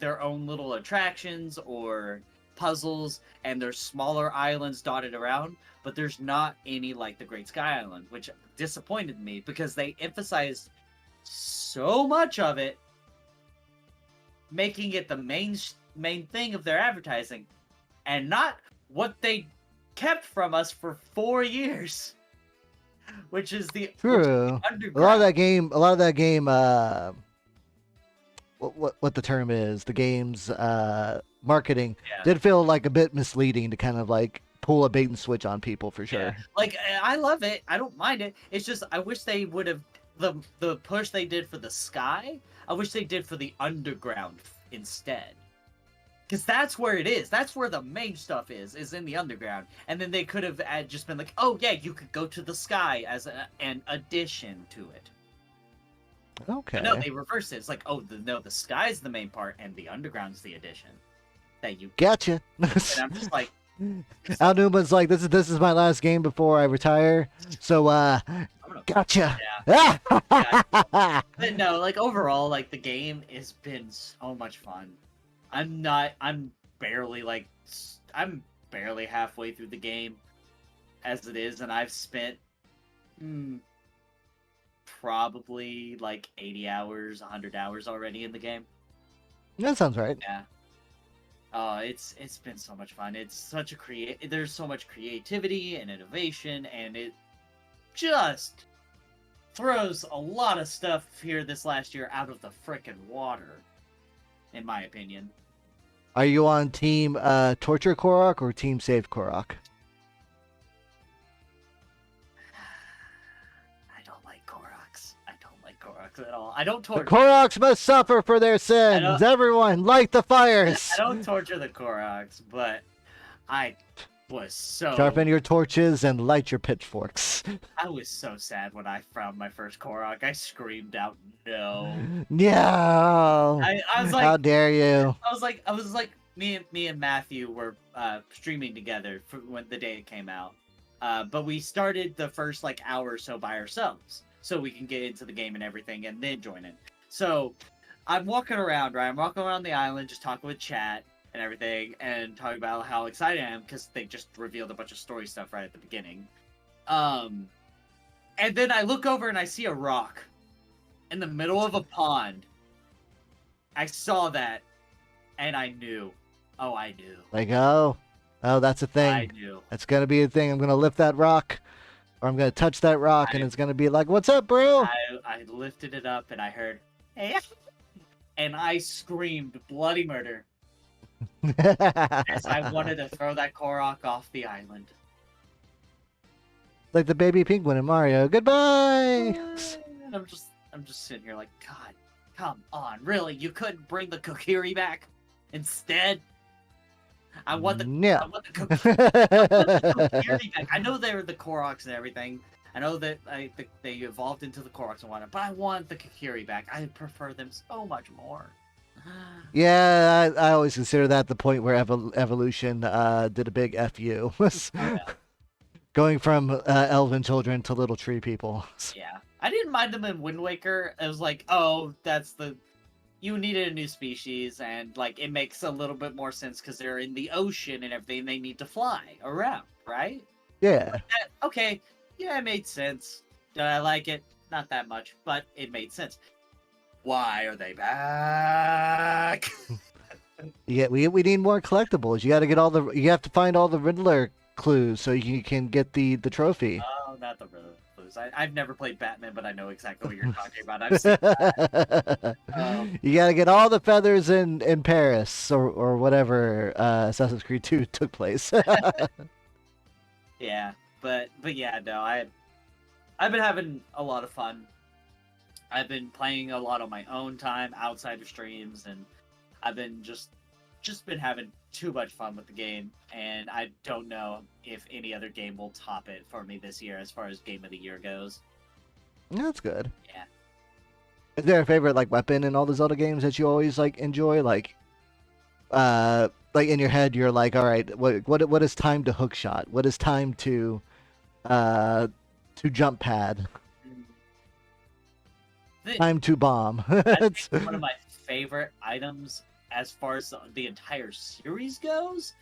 their own little attractions or puzzles, and there's smaller islands dotted around, but there's not any like the Great Sky Island, which disappointed me because they emphasized so much of it, making it the main thing of their advertising, and not what they kept from us for 4 years, which is the True. underground. A lot of that game. What the term is? The game's marketing did feel like a bit misleading to kind of like pull a bait and switch on people for sure. Yeah. Like I love it. I don't mind it. It's just I wish they would have the push they did for the sky, I wish they did for the underground instead. Because that's where it is. That's where the main stuff is in the underground. And then they could have just been like, oh yeah, you could go to the sky as an addition to it. Okay. But no, they reversed it. It's like, oh, no, the sky's the main part, and the underground's the addition. That you Gotcha. and I'm just like, Al Newman's like, this is my last game before I retire. So I'm gonna, gotcha. yeah. But no, like overall, like the game has been so much fun. I'm barely halfway through the game as it is, and I've spent probably like 80 hours, 100 hours already in the game. That sounds right. Yeah. It's been so much fun. It's such a there's so much creativity and innovation, and it just throws a lot of stuff here this last year out of the frickin' water, in my opinion. Are you on team torture Korok or team save Korok? I don't like Koroks. I don't like Koroks at all. I don't The torture. Koroks must suffer for their sins. Everyone, light the fires. I don't torture the Koroks, but I was so Sharpen your torches and light your pitchforks. I was so sad when I found my first Korok. I screamed out, "No!" No. I was like, how dare you? I was like, me and Matthew were streaming together for when the day it came out. But we started the first like hour or so by ourselves, so we can get into the game and everything, and then join in. So I'm walking around, right? I'm walking around the island, just talking with chat and everything, and talking about how excited I am because they just revealed a bunch of story stuff right at the beginning. And then I look over and I see a rock in the middle of a pond. I saw that, and I knew. Oh, I knew. Like, oh, that's a thing. I knew. That's gonna be a thing. I'm gonna lift that rock, or I'm gonna touch that rock, and it's gonna be like, "What's up, bro?" I lifted it up, and I heard, "Hey!" And I screamed bloody murder as I wanted to throw that Korok off the island. Like the baby penguin in Mario. Goodbye. And I'm just sitting here like, God, come on, really? You couldn't bring the Kokiri back instead? I want the Kokiri back. I know they're the Koroks and everything. I know that they evolved into the Koroks and whatnot, but I want the Kokiri back. I prefer them so much more. Yeah, I always consider that the point where evolution did a big FU. Yeah. Going from elven children to little tree people. Yeah. I didn't mind them in Wind Waker. It was like, oh, you needed a new species, and like it makes a little bit more sense because they're in the ocean and everything. They need to fly around, right? Yeah. Okay. Yeah, it made sense. Did I like it? Not that much, but it made sense. Why are they back? Yeah, we need more collectibles. You you have to find all the Riddler clues so you can get the trophy. Oh, not the Riddler clues. I've never played Batman, but I know exactly what you're talking about. I've seen that. You gotta get all the feathers in Paris or whatever Assassin's Creed 2 took place. Yeah, but yeah, no, I've been having a lot of fun. I've been playing a lot on my own time outside of streams, and I've been just been having too much fun with the game, and I don't know if any other game will top it for me this year as far as game of the year goes. That's good. Yeah. Is there a favorite like weapon in all the Zelda games that you always like enjoy? Like in your head you're like, all right, what is time to hook shot? What is time to jump pad? Time to bomb. I think one of my favorite items as far as the entire series goes,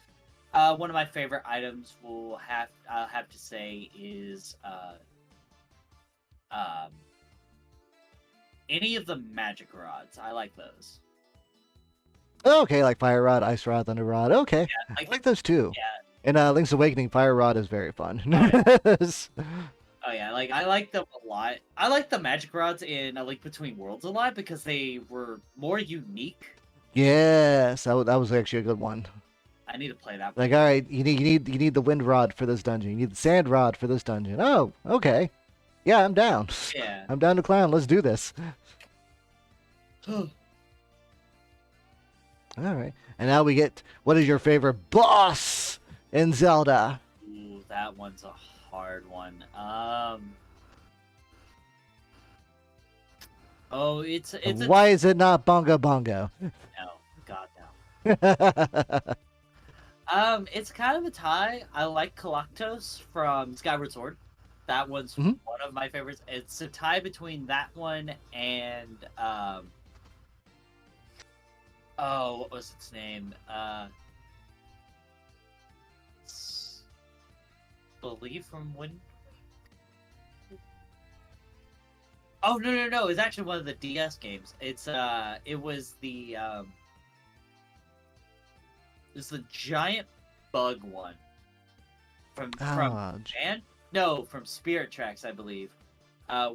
one of my favorite items I'll have to say is any of the magic rods. I like those. Okay, like Fire Rod, Ice Rod, Thunder Rod. Okay, Yeah, I like those too. Yeah. In Link's Awakening, Fire Rod is very fun. Oh yeah, like I like them a lot. I like the magic rods in A Link Between Worlds a lot because they were more unique. Yes, that was actually a good one. I need to play that. Like, all right, you need the wind rod for this dungeon. You need the sand rod for this dungeon. Oh, okay. Yeah, I'm down. Yeah. I'm down to clown. Let's do this. Ooh, All right. And now we get, what is your favorite boss in Zelda? that one's a hard one. Oh, it's And a why is it not Bongo Bongo? no. God no. It's kind of a tie. I like Galactos from Skyward Sword. That one's Mhm. one of my favorites. It's a tie between that one and oh, what was its name? Believe from when? Oh no! It's actually one of the DS games. It was the giant bug one from Oh, Japan. No, from Spirit Tracks, I believe.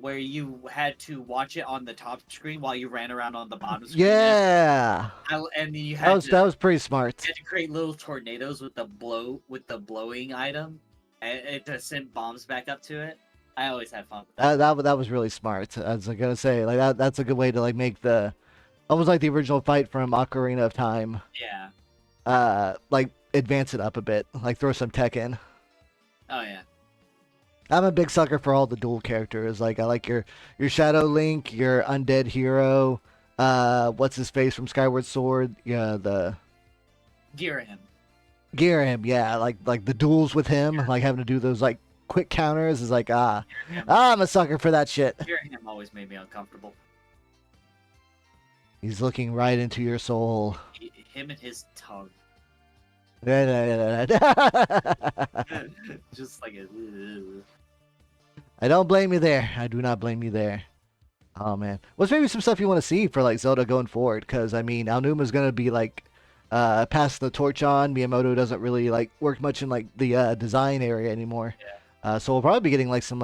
Where you had to watch it on the top screen while you ran around on the bottom screen. yeah. And you That had was that was pretty smart. to create little tornadoes with the blowing item, and to send bombs back up to it. I always had fun with that. That was really smart. I was gonna say like that's a good way to like make the almost like the original fight from Ocarina of Time. Yeah. Like advance it up a bit, like throw some tech in. Oh yeah. I'm a big sucker for all the dual characters. Like I like your Shadow Link, your undead hero. What's his face from Skyward Sword? Yeah, the Girahim. Girahim. Yeah, like the duels with him, like having to do those like quick counters is like Girahim. I'm a sucker for that shit. Girahim always made me uncomfortable. He's looking right into your soul. Him and his tongue. Just like a. I don't blame you there. I do not blame you there. Oh man, what's maybe some stuff you want to see for like Zelda going forward? Because I mean, Aonuma's gonna be like passing the torch on. Miyamoto doesn't really like work much in like the design area anymore. Yeah. So we'll probably be getting like some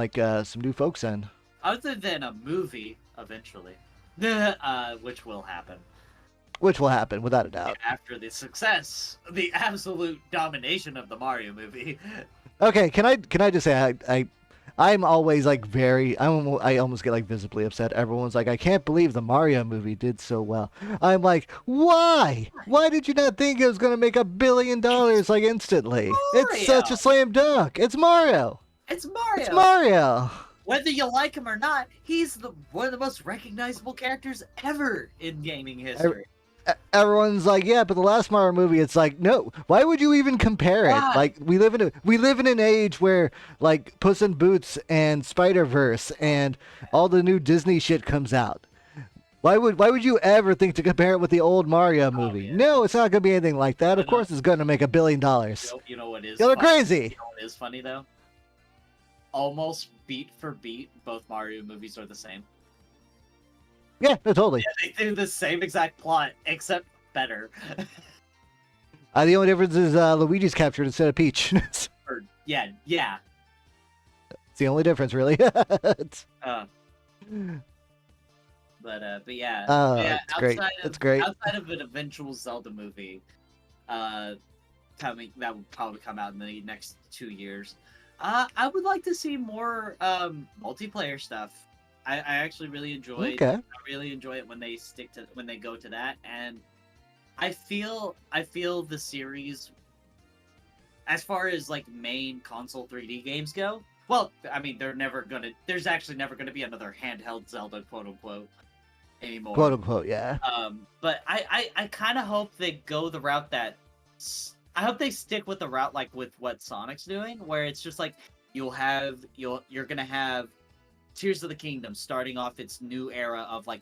new folks in. Other than a movie, eventually, which will happen. Which will happen without a doubt. After the success, the absolute domination of the Mario movie. Okay, can I just say I'm always like I almost get like visibly upset. Everyone's like, I can't believe the Mario movie did so well. I'm like, why? Why did you not think it was gonna make $1 billion like instantly? It's such a slam dunk. It's Mario. It's Mario. It's Mario. Whether you like him or not, he's one of the most recognizable characters ever in gaming history. Everyone's like, yeah, but the last Mario movie, it's like, no. Why would you even compare it? Why? Like, we live in an age where like Puss in Boots and Spider-Verse and all the new Disney shit comes out. Why would you ever think to compare it with the old Mario movie? Yeah. No, it's not gonna be anything like that. Of course, it's gonna make $1 billion. You know what is? Y'all are funny? crazy. You know what is funny though? Almost beat for beat, both Mario movies are the same. Yeah, no, totally. Yeah, they do the same exact plot, except better. The only difference is Luigi's captured instead of Peach. It's yeah. the only difference, really. But yeah. Oh, yeah, it's great. It's great. Outside of an eventual Zelda movie, that will probably come out in the next 2 years. I would like to see more multiplayer stuff. I actually really enjoy. Okay. I really enjoy it when they go to that, and I feel the series, as far as like main console 3D games go. Well, I mean, there's actually never gonna be another handheld Zelda, quote unquote, anymore. Quote unquote, yeah. But I kind of hope they go the route that. I hope they stick with the route like with what Sonic's doing, where it's just like you're gonna have Tears of the Kingdom starting off its new era of like.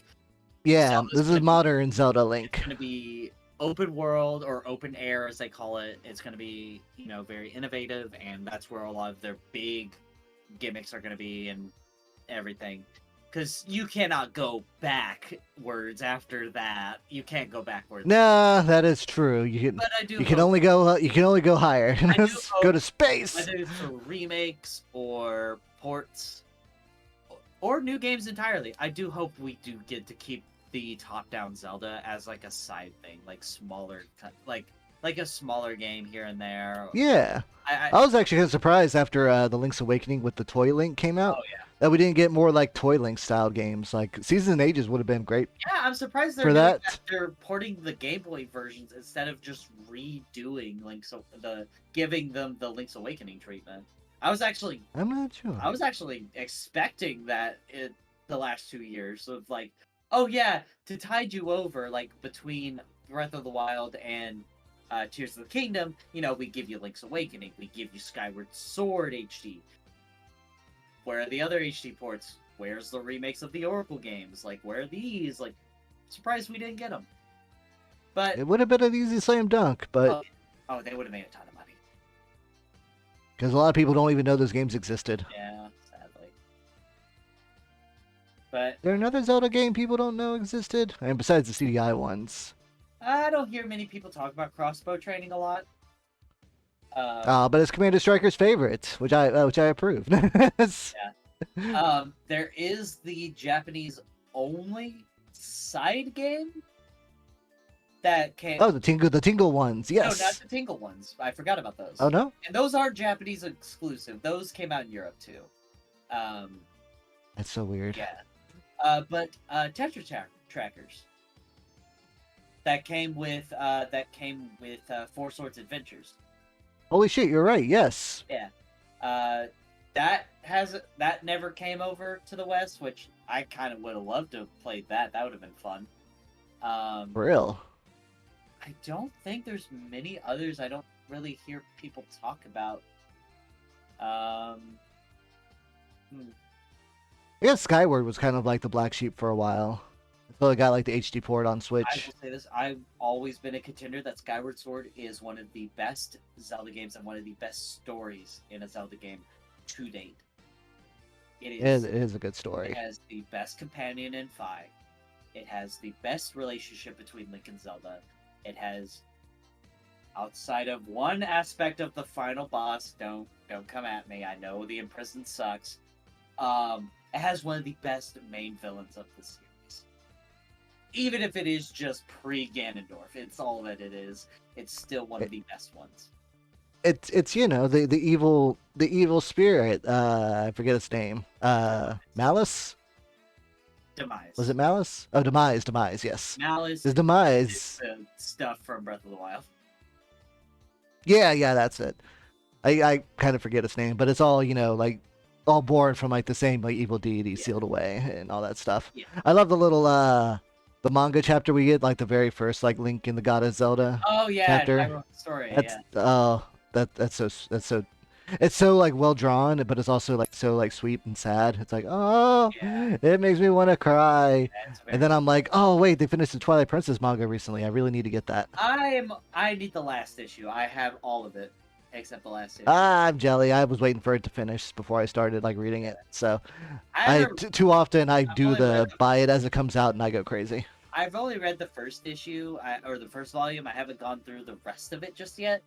Yeah, Zelda's this is gonna be- modern Zelda Link. It's gonna be open world or open air as they call it. It's gonna be very innovative, and that's where a lot of their big gimmicks are gonna be and everything. Because you cannot go backwards after that. You can't go backwards. Nah, that is true. But I do. You can only go higher. I do Go hope- to space. Whether it's for remakes or ports or new games entirely, I do hope we do get to keep the top-down Zelda as like a side thing, like smaller, like a smaller game here and there. Yeah, I was actually kind of surprised after the Link's Awakening with the toy Link came out. Oh yeah. that we didn't get more like Toy Link style games. Like Seasons and Ages would have been great Yeah, I'm surprised they're for doing that. that. They're porting the Game Boy versions instead of just redoing giving them the Link's Awakening treatment. I was actually I'm not sure. expecting that in the last 2 years of like, oh yeah, to tide you over, like between Breath of the Wild and Tears of the Kingdom, we give you Link's Awakening, we give you Skyward Sword HD. Where are the other HD ports? Where's the remakes of the Oracle games? Like, where are these? Like, surprised we didn't get them. But It would have been an easy slam dunk, but they would have made a ton of money. because a lot of people don't even know those games existed. Yeah, sadly. But There another Zelda game people don't know existed, and besides the CDI ones. I don't hear many people talk about crossbow training a lot. But it's Commander Striker's favorite, which I approve. There is the Japanese only side game that came. Oh, the Tingle ones, yes. No, not the Tingle ones. I forgot about those. Oh no, And those are Japanese exclusive. Those came out in Europe too. that's so weird. Yeah. But Tetra Trackers that came with Four Swords Adventures. Holy shit, you're right. Yes. Yeah. That never came over to the West, which I kind of would have loved to have played that. That would have been fun. For real. I don't think there's many others I don't really hear people talk about. I guess Skyward was kind of like the black sheep for a while. Until it got like the HD port on I Switch. will say this: I've always been a contender that Skyward Sword is one of the best Zelda games and one of the best stories in a Zelda game to date. It It is a good story. It has the best companion in Fi. It has the best relationship between Link and Zelda. It has, outside of one aspect of the final boss, don't come at me. I know the Imprisoned sucks. It has one of the best main villains of the series. Even if it is just pre-Ganondorf, it's all that it is. It's still one of the best ones. It's the evil spirit. I forget its name. Malice. Demise. Was it Malice? Oh, Demise. Yes. Malice. His Demise. Is the stuff from Breath of the Wild. Yeah, that's it. I kind of forget its name, but it's all like all born from like the same like evil deity sealed away and all that stuff. Yeah. I love the little the manga chapter we get, like the very first like Link and the God of Zelda. Oh yeah, chapter. I wrote the story. That's Yeah. that's so it's so like well drawn, but it's also like so like sweet and sad. It's like, oh, Yeah. it makes me want to cry. That's very And then I'm like, oh wait, they finished the Twilight Princess manga recently. I really need to get that. I need the last issue. I have all of it except the last issue. I'm jelly. I was waiting for it to finish before I started like reading it. So I too often I do only read the buy it as it comes out and I go crazy. I've only read the first issue or the first volume. I haven't gone through the rest of it just yet.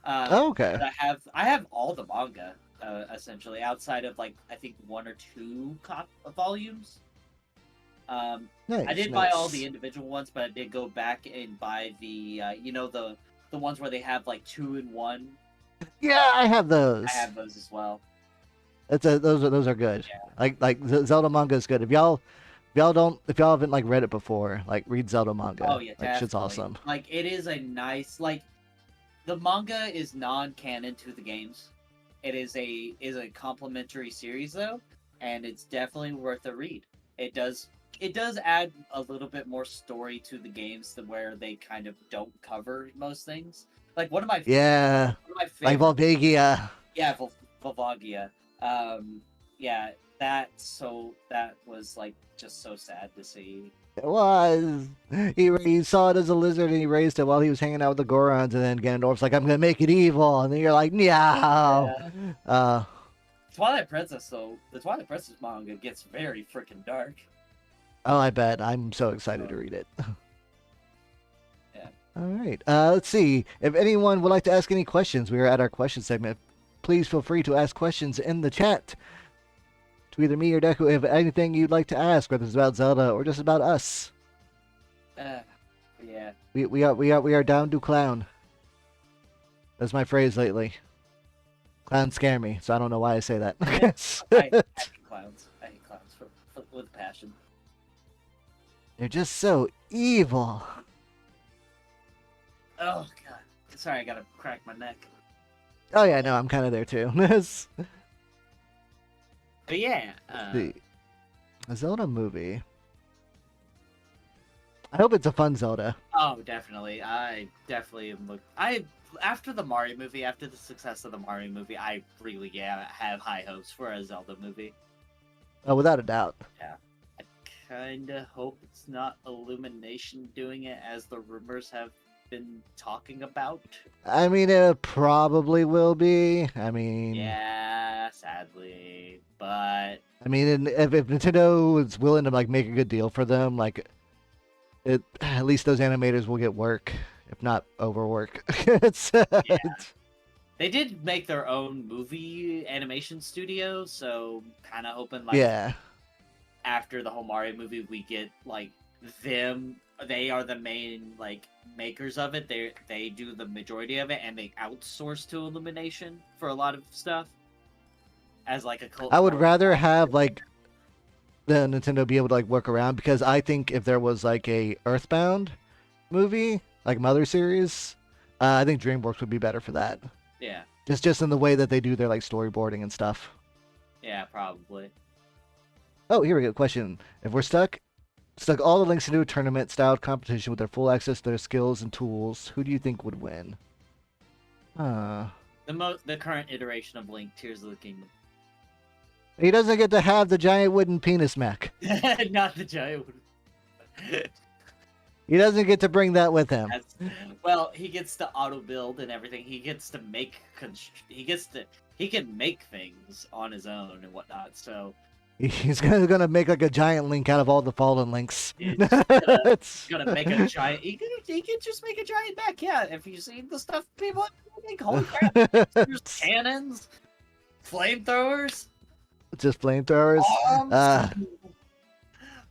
Oh, okay. But I have all the manga essentially, outside of like I think 1 or 2 volumes. Nice, I did buy all nice. the individual ones, but I did go back and buy the the ones where they have like 2 in 1. Yeah, I have those. I have those as well. Those are good. Yeah. Like the Zelda manga is good. If y'all haven't like read it before, like read Zelda manga. Oh yeah, like shit's definitely. awesome. Like it is a nice the manga is non-canon to the games. It is a complimentary series though, and it's definitely worth a read. It does add a little bit more story to the games than where they kind of don't cover most things. Like one of my Yeah, like like Volvagia. Yeah, Volvagia. Yeah, that was like just so sad to see. It was. He saw it as a lizard and he raised it while he was hanging out with the Gorons, and then Ganondorf's like, "I'm gonna make it evil," and then you're like, "No." Twilight Princess though, the Twilight Princess manga gets very freaking dark. Oh, I bet. I'm so excited to read it. Yeah. All right. Let's see. If anyone would like to ask any questions, we are at our question segment. Please feel free to ask questions in the chat to either me or Deku if anything you'd like to ask, whether it's about Zelda or just about us. Yeah. We are down to clown. That's my phrase lately. Clowns scare me, so I don't know why I say that. I hate clowns. I They're just so evil. Oh god. Sorry, I gotta crack my neck. Oh yeah, no, I'm kind of there too. But yeah, The a Zelda movie. I hope it's a fun Zelda. oh, definitely. I definitely am after the Mario movie, after the success of the Mario movie, I really have high hopes for a Zelda movie. Oh, without a doubt. Yeah. I kinda hope it's not Illumination doing it as the rumors have been talking about. I mean, it probably will be. I mean, Yeah, sadly. But I mean, if Nintendo is willing to like make a good deal for them, like at least those animators will get work, if not overwork. it's, yeah. They did make their own movie animation studio, so kinda hoping like yeah. after the whole Mario movie we get like them they are the main like makers of it. They do the majority of it and they outsource to Illumination for a lot of stuff as like a cult I would more rather have like the Nintendo be able to like work around because I think if there was like a Earthbound movie, like Mother series, I think DreamWorks would be better for that. yeah. Just in the way that they do their like storyboarding and stuff. Yeah, probably. Oh, here we go. Question: if we're stuck all the links into a tournament style competition with their full access to their skills and tools, who do you think would win? The current iteration of Link Tears of the Kingdom. He doesn't get to have the giant wooden penis mech. Not the giant one. He doesn't get to bring that with him. Well, he gets to auto build and everything. He gets to he can make things on his own and whatnot. So He's gonna make like a giant link out of all the fallen links. he's gonna make a giant. He can just make a giant mech. Yeah, if you see the stuff people make, holy crap! There's cannons, flamethrowers, Just flamethrowers. bombs.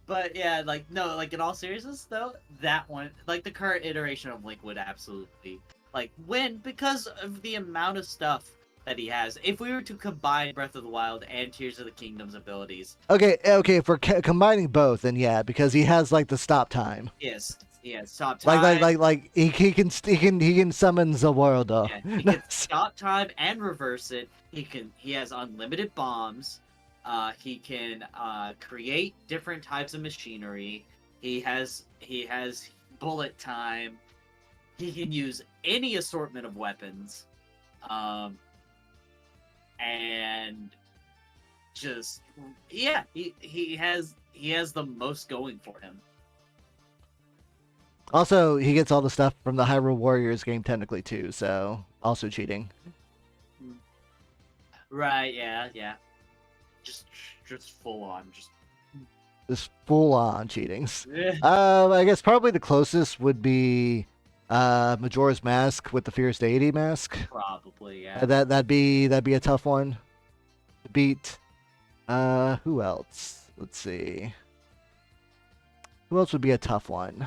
But yeah, like no, like in all seriousness though, that one, like the current iteration of Link would absolutely like win because of the amount of stuff that he has. If we were to combine Breath of the Wild and Tears of the Kingdom's abilities, Okay. If we're combining both, then yeah, because he has like the stop time. yes, stop time. Like he can summon the world. Yeah, he can stop time and reverse it. He has unlimited bombs. He can create different types of machinery. He has bullet time. He can use any assortment of weapons, and just yeah, he has the most going for him. Also, he gets all the stuff from the Hyrule Warriors game technically too, so also cheating. Right? Yeah. Just full on, Just full on cheatings. I guess probably the closest would be Majora's Mask with the Fierce Deity mask. probably yeah. That'd be a tough one to beat. Who else? Let's see. Who else would be a tough one?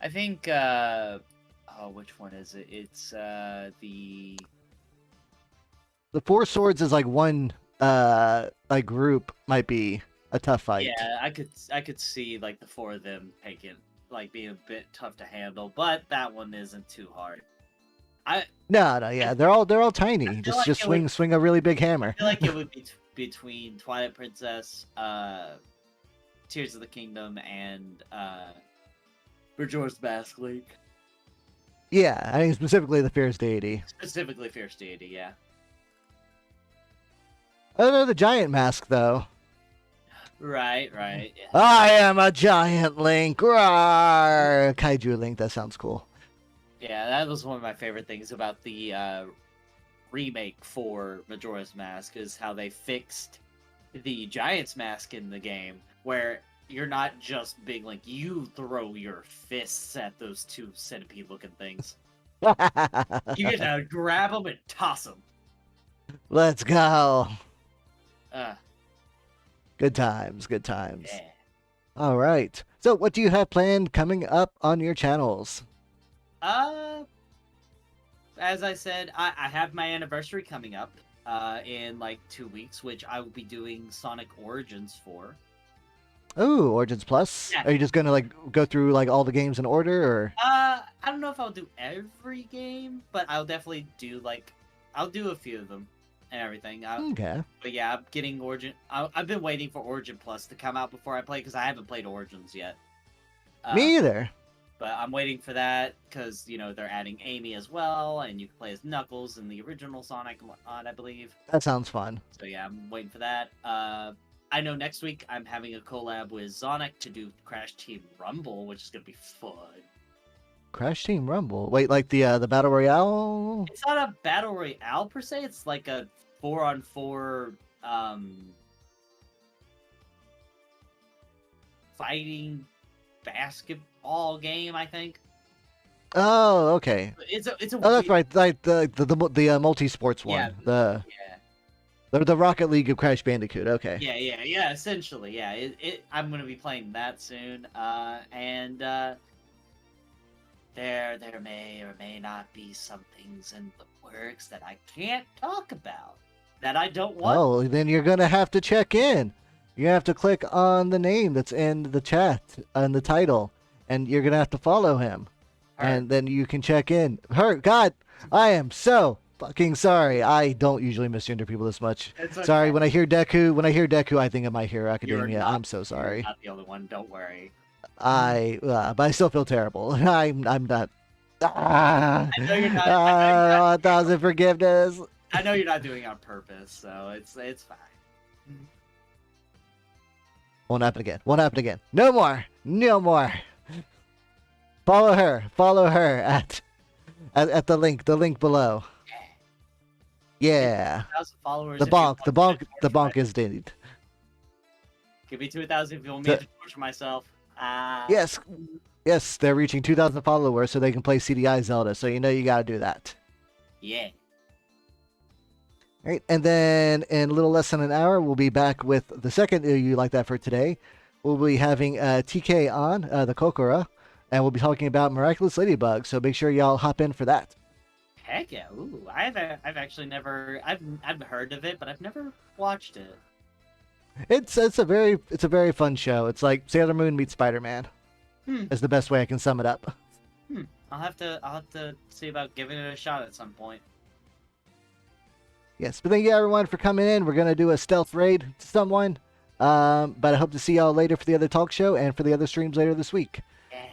I think which one is it? It's the Four Swords is like one like group might be a tough fight. yeah, I could see like the four of them being a bit tough to handle, but that one isn't too hard. No, yeah, they're all tiny. Just like swing a really big hammer. I feel like it would be between Twilight Princess, Tears of the Kingdom, and Majora's Mask Link. Yeah, I mean specifically the Fierce Deity. Specifically Fierce Deity, yeah. Oh no, the giant mask though. Right. Yeah. I am a giant Link. Rawr! Kaiju Link. That sounds cool. Yeah, that was one of my favorite things about the remake for Majora's Mask is how they fixed the Giant's Mask in the game, where you're not just Big Link, you throw your fists at those two centipede-looking things. You get to grab them and toss them. Let's go. Uh, Good times. yeah. All right. So, what do you have planned coming up on your channels? As I said, I have my anniversary coming up in like 2 weeks, which I will be doing Sonic Origins for. Oh, Origins Plus. Yeah. Are you just gonna like go through like all the games in order, or? I don't know if I'll do every game, but I'll definitely do like I'll do a few of them and everything. Okay. But yeah, I'm getting Origin. I've been waiting for Origin Plus to come out before I play because I haven't played Origins yet. Me either. But I'm waiting for that because they're adding Amy as well, and you can play as Knuckles in the original Sonic and whatnot, I believe. That sounds fun. So yeah, I'm waiting for that. I know next week I'm having a collab with Sonic to do Crash Team Rumble, which is gonna be fun. Crash Team Rumble. Wait, like the battle royale? It's not a battle royale per se. It's like a 4-on-4 fighting basketball game, I think. Oh, okay. It's a Oh, that's right. Like the multi sports one. Yeah. The Rocket League of Crash Bandicoot. Okay. Yeah. Essentially, yeah. I'm gonna be playing that soon. And there may or may not be some things in the works that I can't talk about. That I don't want. Oh, then you're gonna have to check in. You have to click on the name that's in the chat and the title, and you're gonna have to follow him, and then you can check in. God, I am so fucking sorry. I don't usually misgender people this much. Okay. Sorry. When I hear Deku, I think of My Hero Academia. I'm so sorry. You're not the only one. Don't worry. But I still feel terrible. I'm not. I know you're not. 1,000 forgiveness. I know you're not doing it on purpose, so it's fine. Won't happen again. No more. Follow her at the link below. Yeah. 2,000 followers. The bonk is dead. Give me 2,000 if you want me to torture myself. Yes, they're reaching 2,000 followers so they can play CDI Zelda, so you gotta do that. Yeah. Right, and then in a little less than an hour, we'll be back with the second You Like That for today. We'll be having TK on, the Kokora, and we'll be talking about Miraculous Ladybug, so make sure y'all hop in for that. Heck yeah! Ooh, I've actually never I've heard of it, but I've never watched it. It's a very fun show. It's like Sailor Moon meets Spider-Man. Is the best way I can sum it up. I'll have to see about giving it a shot at some point. Yes, but thank you everyone for coming in. We're gonna do a stealth raid to someone. But I hope to see y'all later for the other talk show and for the other streams later this week. Yeah.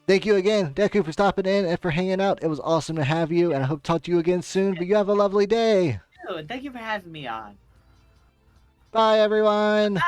Thank you again, Deku, for stopping in and for hanging out. It was awesome to have you, and I hope to talk to you again soon. But you have a lovely day. And thank you for having me on. Bye, everyone. Bye.